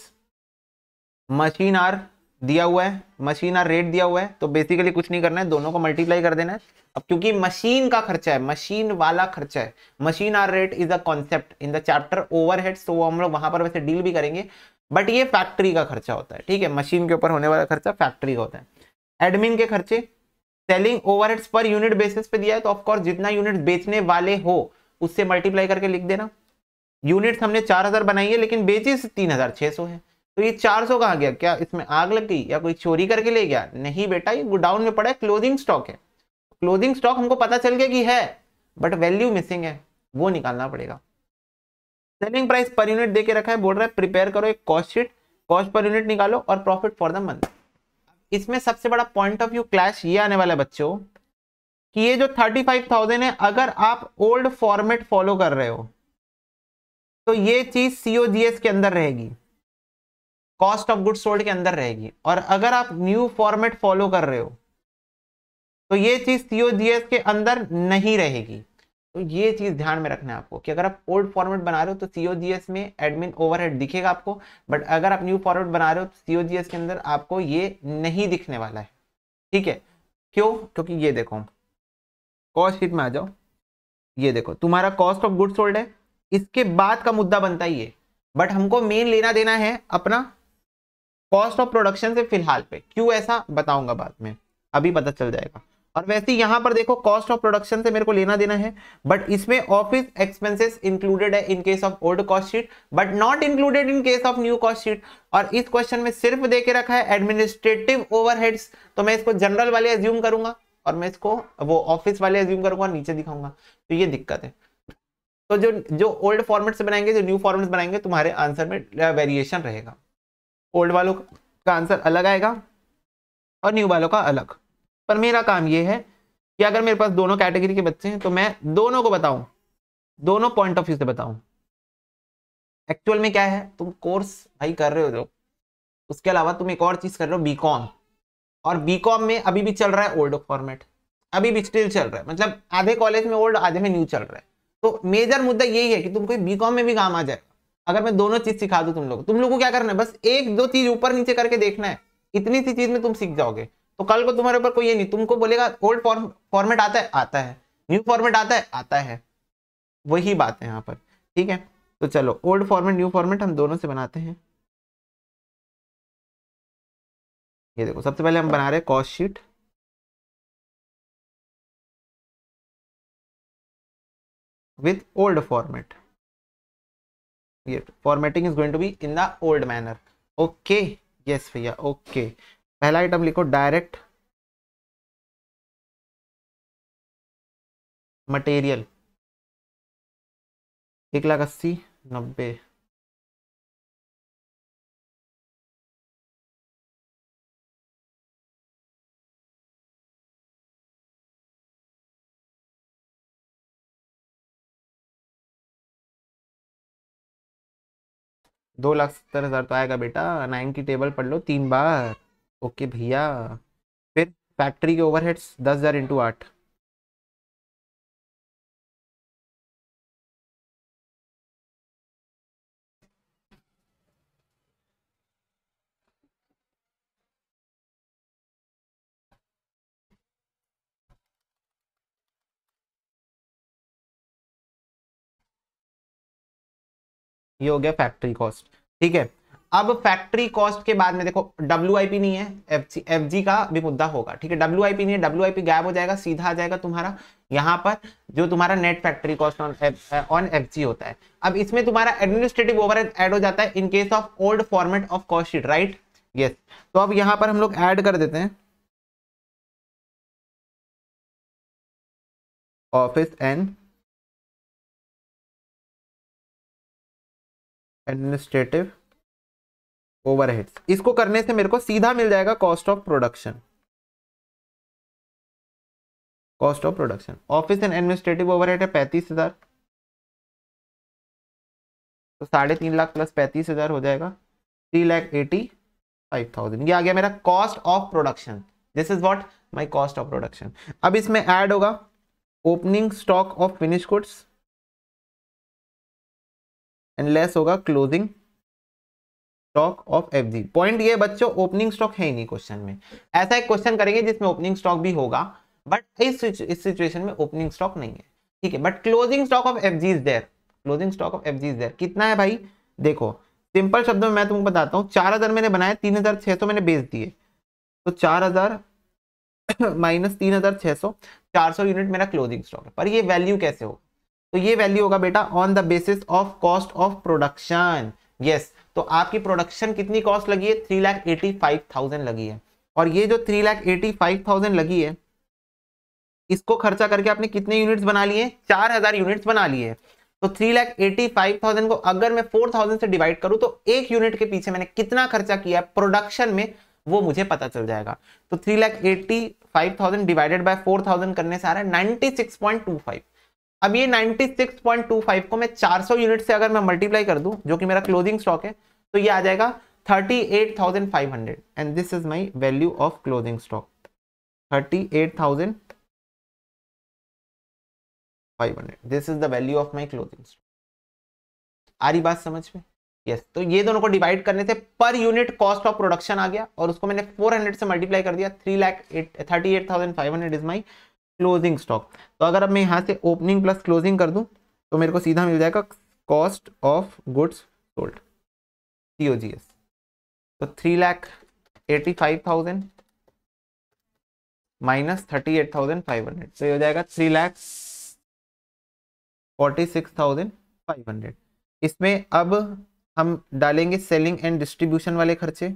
Speaker 1: machine hour दिया हुआ है, मशीन आर रेट दिया हुआ है, तो बेसिकली कुछ नहीं करना है, दोनों को मल्टीप्लाई कर देना है। अब क्योंकि मशीन का खर्चा है, मशीन वाला खर्चा है, machine hour rate is a concept in the chapter overheads, तो हम लोग वहां पर वैसे डील भी करेंगे, बट ये फैक्ट्री का खर्चा होता है, ठीक है। मशीन के ऊपर होने वाला खर्चा फैक्ट्री का होता है। एडमिन के खर्चे, selling overheads per unit basis पे दिया है, तो ऑफकोर्स जितना यूनिट बेचने वाले हो उससे मल्टीप्लाई करके लिख देना। यूनिट्स हमने 4000 बनाई है, लेकिन बेची 3600 है, तो ये 400 कहाँ गया? क्या इसमें आग लग गई या कोई चोरी करके ले गया? नहीं बेटा, ये गोडाउन में पड़ा है, क्लोजिंग स्टॉक है। क्लोजिंग स्टॉक हमको पता चल गया कि है, बट वैल्यू मिसिंग है, वो निकालना पड़ेगा। सेलिंग प्राइस पर यूनिट देके रखा है, बोल रहा है प्रिपेयर करो एक cost sheet, cost per unit निकालो और प्रॉफिट फॉर द मंथ। इसमें सबसे बड़ा पॉइंट ऑफ व्यू क्लैश ये आने वाला है बच्चों कि ये जो 35,000 है, अगर आप ओल्ड फॉर्मेट फॉलो कर रहे हो तो ये चीज सीओजीएस के अंदर रहेगी, कॉस्ट ऑफ गुड्स सोल्ड के अंदर रहेगी, और अगर आप न्यू फॉर्मेट फॉलो कर रहे हो तो ये चीज सीओजीएस के अंदर नहीं रहेगी। तो ये चीज ध्यान में रखना है आपको कि अगर आप ओल्ड फॉर्मेट बना रहे हो तो सीओजीएस में एडमिन ओवरहेड दिखेगा आपको, बट अगर आप न्यू फॉर्मेट बना रहे हो तो सीओजीएस के अंदर आपको ये नहीं दिखने वाला है, ठीक है। क्यों? क्योंकि ये देखो, कॉस्ट शीट में आ जाओ, ये देखो तुम्हारा कॉस्ट ऑफ गुड्स सोल्ड है, इसके बाद का मुद्दा बनता ही है, बट हमको मेन लेना देना है अपना कॉस्ट ऑफ प्रोडक्शन से फिलहाल पे। क्यों ऐसा बताऊंगा बाद में, अभी पता चल जाएगा। और वैसे यहां पर देखो कॉस्ट ऑफ प्रोडक्शन से मेरे को लेना देना है, बट इसमें ऑफिस एक्सपेंसेस इंक्लूडेड है इन case of old cost sheet, but not included in case of new cost sheet. और इस क्वेश्चन में सिर्फ देके रखा है एडमिनिस्ट्रेटिव ओवरहेड्स, तो मैं इसको जनरल वाले एज्यूम करूंगा और मैं इसको वो ऑफिस वाले एज्यूम करूंगा और नीचे दिखाऊंगा, तो ये दिक्कत है। तो जो ओल्ड फॉर्मेट से बनाएंगे, जो न्यू फॉर्मेट बनाएंगे, तुम्हारे आंसर में वेरिएशन रहेगा, ओल्ड वालों का आंसर अलग आएगा और न्यू वालों का अलग। पर मेरा काम ये है कि अगर मेरे पास दोनों कैटेगरी के बच्चे हैं तो मैं दोनों को बताऊं, दोनों पॉइंट ऑफ व्यू से बताऊं। एक्चुअल में क्या है, तुम कोर्स भाई कर रहे हो जो, उसके अलावा तुम एक और चीज कर रहे हो बीकॉम, और बीकॉम में अभी भी चल रहा है ओल्ड फॉर्मेट, अभी भी स्टिल चल रहा है, मतलब आधे कॉलेज में ओल्ड आधे में न्यू चल रहा है। तो मेजर मुद्दा यही है कि तुमको बीकॉम में भी काम आ जाएगा अगर मैं दोनों चीज सिखा दूं। तुम लोग को क्या करना है, बस एक दो चीज ऊपर नीचे करके देखना है, इतनी सी चीज में तुम सीख जाओगे। तो कल को तुम्हारे ऊपर कोई ये नहीं तुमको बोलेगा ओल्ड फॉर्मेट आता है, आता है, न्यू फॉर्मेट आता है, आता है, वही बात है यहाँ पर। ठीक है, तो चलो ओल्ड फॉर्मेट न्यू फॉर्मेट हम दोनों से बनाते हैं। ये देखो सबसे पहले हम बना रहे हैं cost sheet with old format. ये formatting is going to be in the old manner. Okay, yes भैया, ओके। पहला आइटम लिखो डायरेक्ट मटेरियल 1,80,90। $2,70,000 तो आएगा बेटा, 9 की टेबल पढ़ लो 3 बार। ओके भैया। फिर फैक्ट्री के ओवरहेड्स 10,000 इंटू 8। ये हो गया फैक्ट्री कॉस्ट। ठीक है, अब फैक्ट्री कॉस्ट के बाद में देखो WIP नहीं है, FG का भी मुद्दा होगा। ठीक है, WIP नहीं है, WIP गायब हो जाएगा, सीधा आ जाएगा तुम्हारा यहाँ पर जो तुम्हारा net factory cost on FG होता है। अब इसमें तुम्हारा एडमिनिस्ट्रेटिव ओवरहेड ऐड हो जाता है इन case of old format of cost sheet, right? Yes. तो अब यहाँ पर हम लोग ऐड कर देते हैं ऑफिस एंड एडमिनिस्ट्रेटिव ओवरहेड्स। इसको करने से मेरे को सीधा मिल जाएगा cost of production. Cost of production office and administrative overhead है 35,000, तो 3.5 लाख प्लस 35,000 हो जाएगा 3,85,000। ये आ गया मेरा cost of production. This is what my cost of production. अब इसमें ऐड होगा opening stock of finish goods and less होगा closing stock of FG। Point ये बच्चों ओपनिंग स्टॉक है ही नहीं क्वेश्चन में। ऐसा एक क्वेश्चन करेंगे जिसमें ओपनिंग स्टॉक भी होगा, बट इस सिचुएशन में ओपनिंग स्टॉक नहीं है। ठीक है, but closing stock of FG is there. Closing stock of FG is there. कितना है भाई? देखो सिंपल शब्दों में मैं तुमको बताता हूँ, 4,000 मैंने बनाया, 3,600 मैंने बेच दिए, तो 4,000 माइनस 3,600, 400 यूनिट मेरा क्लोजिंग स्टॉक है। पर ये वैल्यू कैसे होगा? तो ये वैल्यू होगा बेटा on the basis of cost of production. Yes, तो आपकी प्रोडक्शन कितनी कॉस्ट लगी है? 3,85,000 लगी है। और ये जो 3,85,000 लगी है, इसको खर्चा करके आपने कितने यूनिट्स बना लिए? 4,000 यूनिट्स बना लिए। तो 3,85,000 को अगर मैं 4,000 से डिवाइड करूं तो एक यूनिट के पीछे मैंने कितना खर्चा किया प्रोडक्शन में, वो मुझे पता चल जाएगा। तो 3,85,000 डिवाइडेड बाय 4,000 करने से आ रहा है 96.25। अब ये 96.25 को मैं 400 यूनिट से अगर मैं मल्टीप्लाई कर दूं, जो कि मेरा क्लोजिंग स्टॉक है, तो ये आ जाएगा 38,500 and this is my value of closing stock 38,500। This is the value of my closing stock. आ रही बात समझ में? यस। तो ये दोनों को डिवाइड करने से पर यूनिट कॉस्ट ऑफ प्रोडक्शन आ गया और उसको मैंने 400 से मल्टीप्लाई कर दिया। 38,500 इज माई क्लोजिंग स्टॉक। तो अगर अब मैं यहाँ से ओपनिंग प्लस क्लोजिंग कर दूं तो मेरे को सीधा मिल जाएगा cost of goods sold, COGS। तो 3,85,000 माइनस 38,500, तो ये हो जाएगा 3,46,500। इसमें अब हम डालेंगे सेलिंग एंड डिस्ट्रीब्यूशन वाले खर्चे।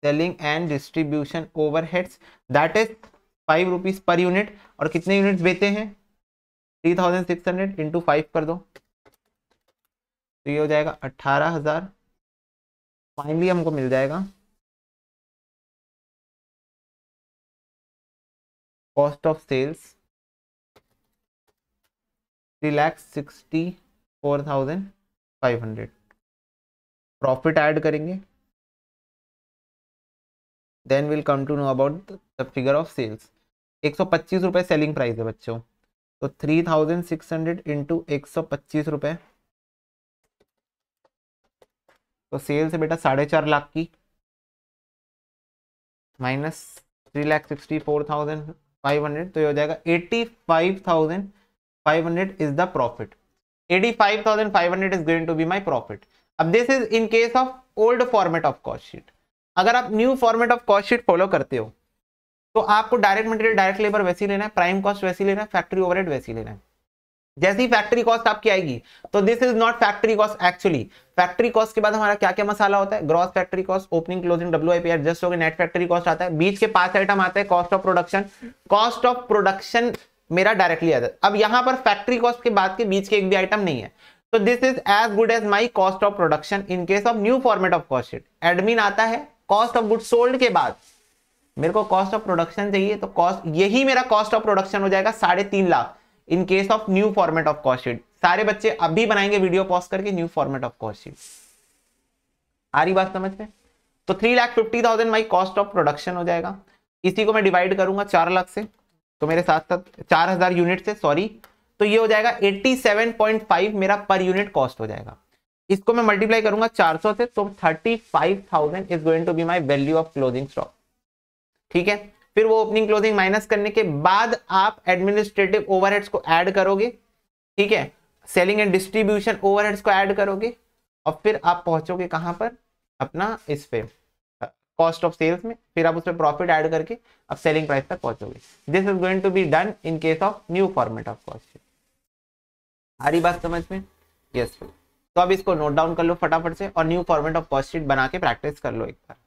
Speaker 1: Selling and distribution overheads that is 5 rupees per unit. और कितने यूनिट्स बेचे हैं? 3,600 इंटू 5 कर दो, तो ये हो जाएगा 18,000। फाइनली हमको मिल जाएगा cost of sales 3,64,500। Profit add करेंगे, then will come to know about the figure of sales. 125 रुपए सेलिंग प्राइस है बच्चों, तो 3,600 इंटू 125 रुपए तो सेल से बेटा 4.5 लाख की माइनस 3,64,500, तो ये हो जाएगा 85,500 is the profit. 85,500 is going to be my profit. अब this is in case of old format of cost sheet. अगर आप new format of cost sheet follow करते हो तो आपको डायरेक्ट मटेरियल डायरेक्ट लेबर वैसे ही लेना है, प्राइम कॉस्ट वैसे ही लेना है, फैक्ट्री ओवरहेड वैसे ही लेना है। जैसी फैक्ट्री कॉस्ट आपकी आएगी तो this is not factory cost actually. Factory cost के बाद हमारा क्या क्या मसाला होता है, gross factory cost, opening closing WIP adjust हो गए, नेट फैक्ट्री कॉस्ट आता है, बीच के 5 आइटम आते हैं, cost of production. Cost of production मेरा डायरेक्टली आता है। अब यहां पर फैक्ट्री कॉस्ट के बाद के बीच के एक भी आइटम नहीं है, तो this is as good as my cost of production in case of new format of cost sheet. Admin आता है कॉस्ट ऑफ गुड्स सोल्ड के बाद, मेरे को कॉस्ट ऑफ प्रोडक्शन चाहिए तो कॉस्ट, यही मेरा कॉस्ट ऑफ प्रोडक्शन हो जाएगा 3.5 lakh in case of new format of cost sheet. सारे बच्चे अभी बनाएंगे वीडियो पॉज करके new format of cost sheet. आ रही बात समझ में? तो 3,50,000 माई कॉस्ट ऑफ प्रोडक्शन हो जाएगा। इसी को मैं डिवाइड करूंगा 4 लाख से, तो मेरे साथ साथ 4,000 यूनिट से, सॉरी, तो ये हो जाएगा 87.5 मेरा पर यूनिट कॉस्ट हो जाएगा। इसको मैं मल्टीप्लाई करूंगा 400 से, तो 35,000 is going to be my value of closing stock. ठीक है, फिर वो ओपनिंग क्लोजिंग माइनस करने के बाद आप एडमिनिस्ट्रेटिव ओवरहेड्स को ऐड करोगे, ठीक है, सेलिंग एंड डिस्ट्रीब्यूशन ओवरहेड्स को ऐड करोगे, और फिर आप पहुंचोगे कहां पर, अपना इस पे कॉस्ट ऑफ सेल्स में, फिर आप उसमें प्रॉफिट ऐड करके अब सेलिंग प्राइस तक पहुंचोगे। This is going to be done in case of new format of cost sheet. आ रही बात समझ में? यस। तो अब इसको नोट डाउन कर लो फटाफट से और new format of cost sheet बना के प्रैक्टिस कर लो एक बार।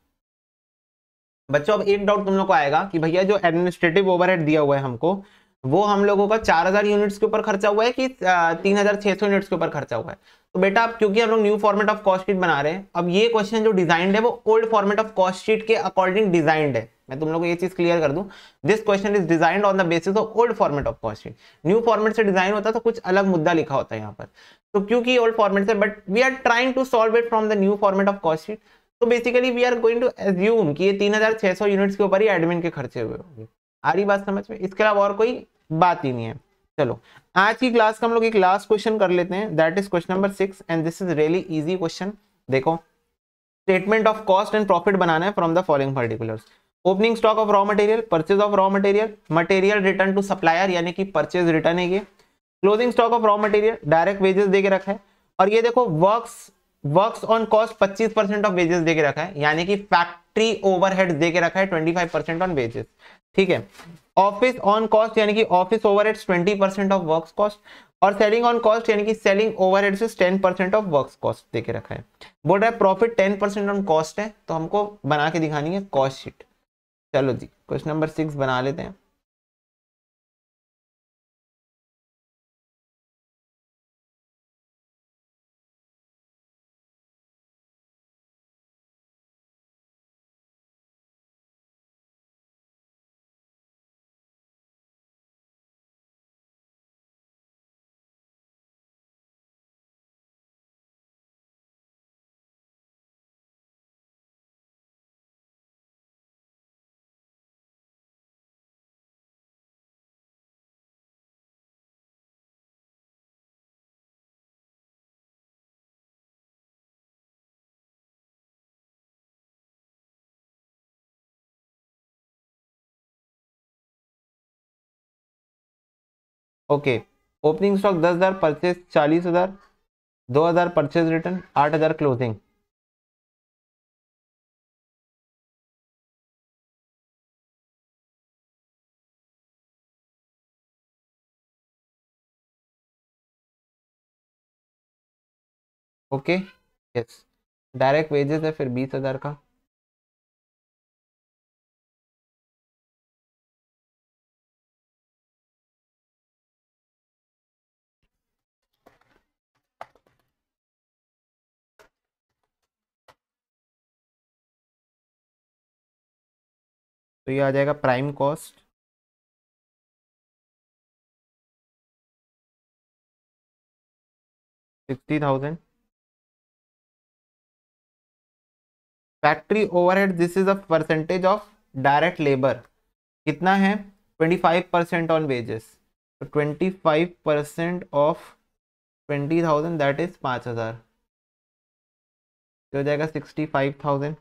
Speaker 1: बच्चों अब एक डाउट तुम लोग को आएगा कि भैया जो एडमिनिस्ट्रेटिव ओवरहेड दिया हुआ है हमको, वो हम लोगों का 4,000 यूनिट्स के ऊपर खर्चा हुआ है कि 3,600 यूनिट्स के ऊपर खर्चा हुआ है? तो बेटा अब क्योंकि हम लोग new format of cost sheet बना रहे हैं, अब ये क्वेश्चन जो डिजाइंड है वो old format of cost sheet के अकॉर्डिंग डिजाइंड है। मैं तुम लोग को ये चीज क्लियर कर दूं, this question is designed on the basis of old format of cost sheet. New format से डिजाइन होता तो कुछ अलग मुद्दा लिखा होता है यहाँ पर, तो क्योंकि ओल्ड फॉर्मेट से, but we are trying to solve it from the new format of cost sheet. तो basically we are going to assume कि ये 3,600 यूनिट्स के ऊपर ही एडमिन के खर्चे हुए होंगे। आ रही बात समझ में? इसके अलावा और कोई बात ही नहीं है। चलो आज की क्लास का हम लोग एक लास्ट क्वेश्चन कर लेते हैं, that is question number 6 and this is really easy question. देखो, statement of cost and profit बनाना है from the following particulars. Opening stock of raw material, purchase of raw material, material return to supplier यानी कि purchase return है ये, closing stock of raw material, direct wages दे के रखा है, और ये देखो works on cost 25% of wages दे के रखा है, यानी कि फैक्ट्री ओवरहेड्स दे के रखा है 25% ऑन वेजेस। ठीक है, ऑफिस ऑन कॉस्ट यानी कि office overheads 20% of works cost, और सेलिंग ऑन कॉस्ट यानी कि selling overheads 10% of works cost दे के रखा है। बोल रहा है प्रॉफिट 10% ऑन कॉस्ट है, तो हमको बना के दिखानी है कॉस्ट शीट। चलो जी क्वेश्चन नंबर 6 बना लेते हैं। Okay, opening stock 10,000, purchase 40,000, 2,000 purchase return, 8,000 closing. Okay yes, direct wages है फिर 20,000 का, तो ये आ जाएगा prime cost 60,000। Factory overhead this is a percentage of direct labour, कितना है 25% ऑन वेजेस, तो 25% ऑफ 20,000 दैट इज 5,000। हो जाएगा 65,000।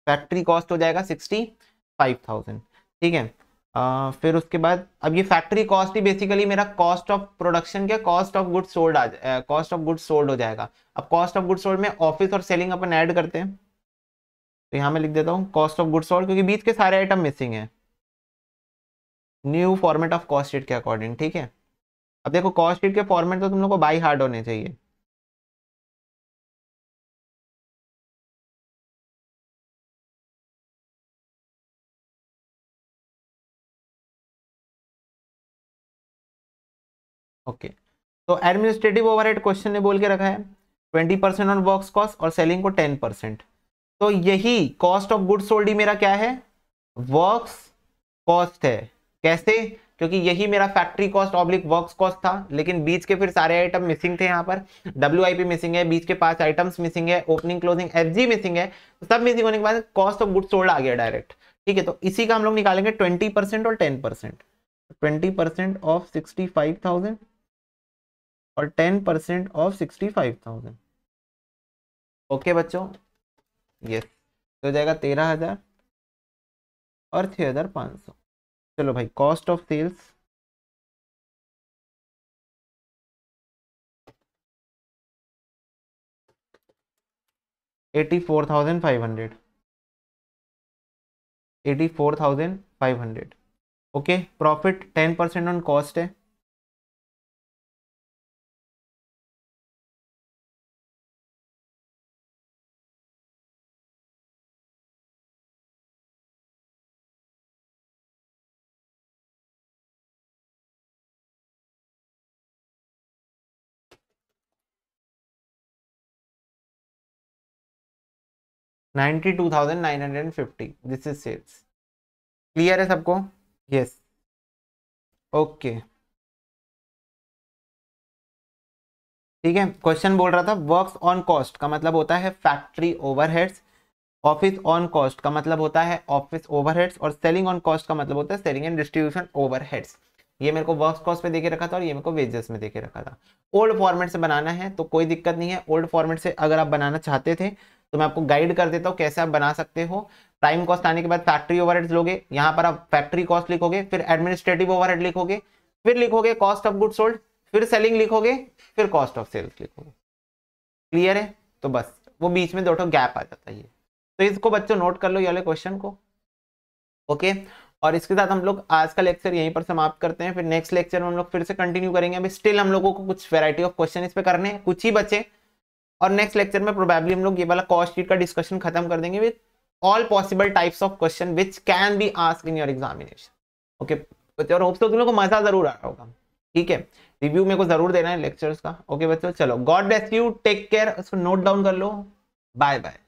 Speaker 1: फैक्ट्री कॉस्ट हो जाएगा 65,000। ठीक है। फिर उसके बाद अब ये फैक्ट्री कॉस्ट ही बेसिकली मेरा कॉस्ट ऑफ प्रोडक्शन के cost of goods sold cost of goods sold हो जाएगा। अब कॉस्ट ऑफ गुड्स सोल्ड में ऑफिस और सेलिंग अपन ऐड करते हैं, तो यहाँ मैं लिख देता हूँ कॉस्ट ऑफ गुड्स सोल्ड, क्योंकि बीच के सारे आइटम मिसिंग है new format of cost sheet के अकॉर्डिंग। ठीक है। अब देखो कॉस्ट शीट के फॉर्मेट तो तुम लोग को बाई हार्ड होने चाहिए। ओके। तो एडमिनिस्ट्रेटिव ओवरहेड क्वेश्चन ने बोल के रखा है 20% ऑन वर्क्स कॉस्ट और सेलिंग को 10%। तो यही कॉस्ट ऑफ गुड्स सोल्ड ही मेरा क्या है, वर्क्स कॉस्ट है। कैसे, क्योंकि यही मेरा factory cost oblique works cost था, लेकिन बीच के फिर सारे आइटम मिसिंग थे। यहाँ पर WIP मिसिंग है, बीच के 5 आइटम्स मिसिंग है, ओपनिंग क्लोजिंग FG मिसिंग है, तो सब मिसिंग होने के बाद कॉस्ट ऑफ गुड्स सोल्ड आ गया डायरेक्ट। ठीक है। तो इसी का हम लोग निकालेंगे 20% और 10%। 20% ऑफ 65,000 और 10% ऑफ 65,000। ओके बच्चों, यस, तो हो जाएगा 13,000 और 6,500। चलो भाई, cost of sales 84,500। 84,500। Okay. Profit 10% on cost है, $92,950। This is sales. क्लियर है सबको? यस। ओके। ठीक है। क्वेश्चन बोल रहा था वर्क्स ऑन कॉस्ट का मतलब होता है factory overheads, office on cost का मतलब होता है ऑफिस ओवरहेड्स, और सेलिंग ऑन कॉस्ट का मतलब होता है सेलिंग एंड डिस्ट्रीब्यूशन ओवरहेड्स। ये मेरे को वर्क्स कॉस्ट पे देके रखा था और ये मेरे को वेजेस में देके रखा था। ओल्ड फॉर्मेट से बनाना है तो कोई दिक्कत नहीं है। ओल्ड फॉर्मेट से अगर आप बनाना चाहते थे तो मैं आपको गाइड कर देता हूँ कैसे आप बना सकते हो। प्राइम कॉस्ट आने के बाद फैक्ट्री ओवरहेड्स लोगे, यहाँ पर आप फैक्ट्री कॉस्ट लिखोगे, फिर एडमिनिस्ट्रेटिव ओवरहेड लिखोगे, फिर लिखोगे कॉस्ट ऑफ गुड्स सोल्ड, फिर सेलिंग लिखोगे, फिर कॉस्ट ऑफ सेल्स लिखोगे। क्लियर है? तो बस वो बीच में दो गैप आ जाता है। तो इसको बच्चों नोट कर लो ये वाले क्वेश्चन को। ओके। और इसके साथ हम लोग आज का लेक्चर यहीं पर समाप्त करते हैं। फिर नेक्स्ट लेक्चर में हम लोग फिर से कंटिन्यू करेंगे। अभी स्टिल हम लोगों को कुछ वैरायटी ऑफ क्वेश्चन इस पे करने हैं, कुछ ही बचे, और नेक्स्ट लेक्चर में प्रोबेबली हम लोग ये वाला कॉस्ट शीट का डिस्कशन खत्म कर देंगे with all possible types of question which can be asked in your examination. Okay बच्चों, और होप्स तो तुम लोग को मजा जरूर आ रहा होगा। ठीक है। रिव्यू मेरे को जरूर देना है लेक्चर्स का। ओके बच्चों, चलो, God bless you, take care. इसको नोट डाउन कर लो। Bye bye.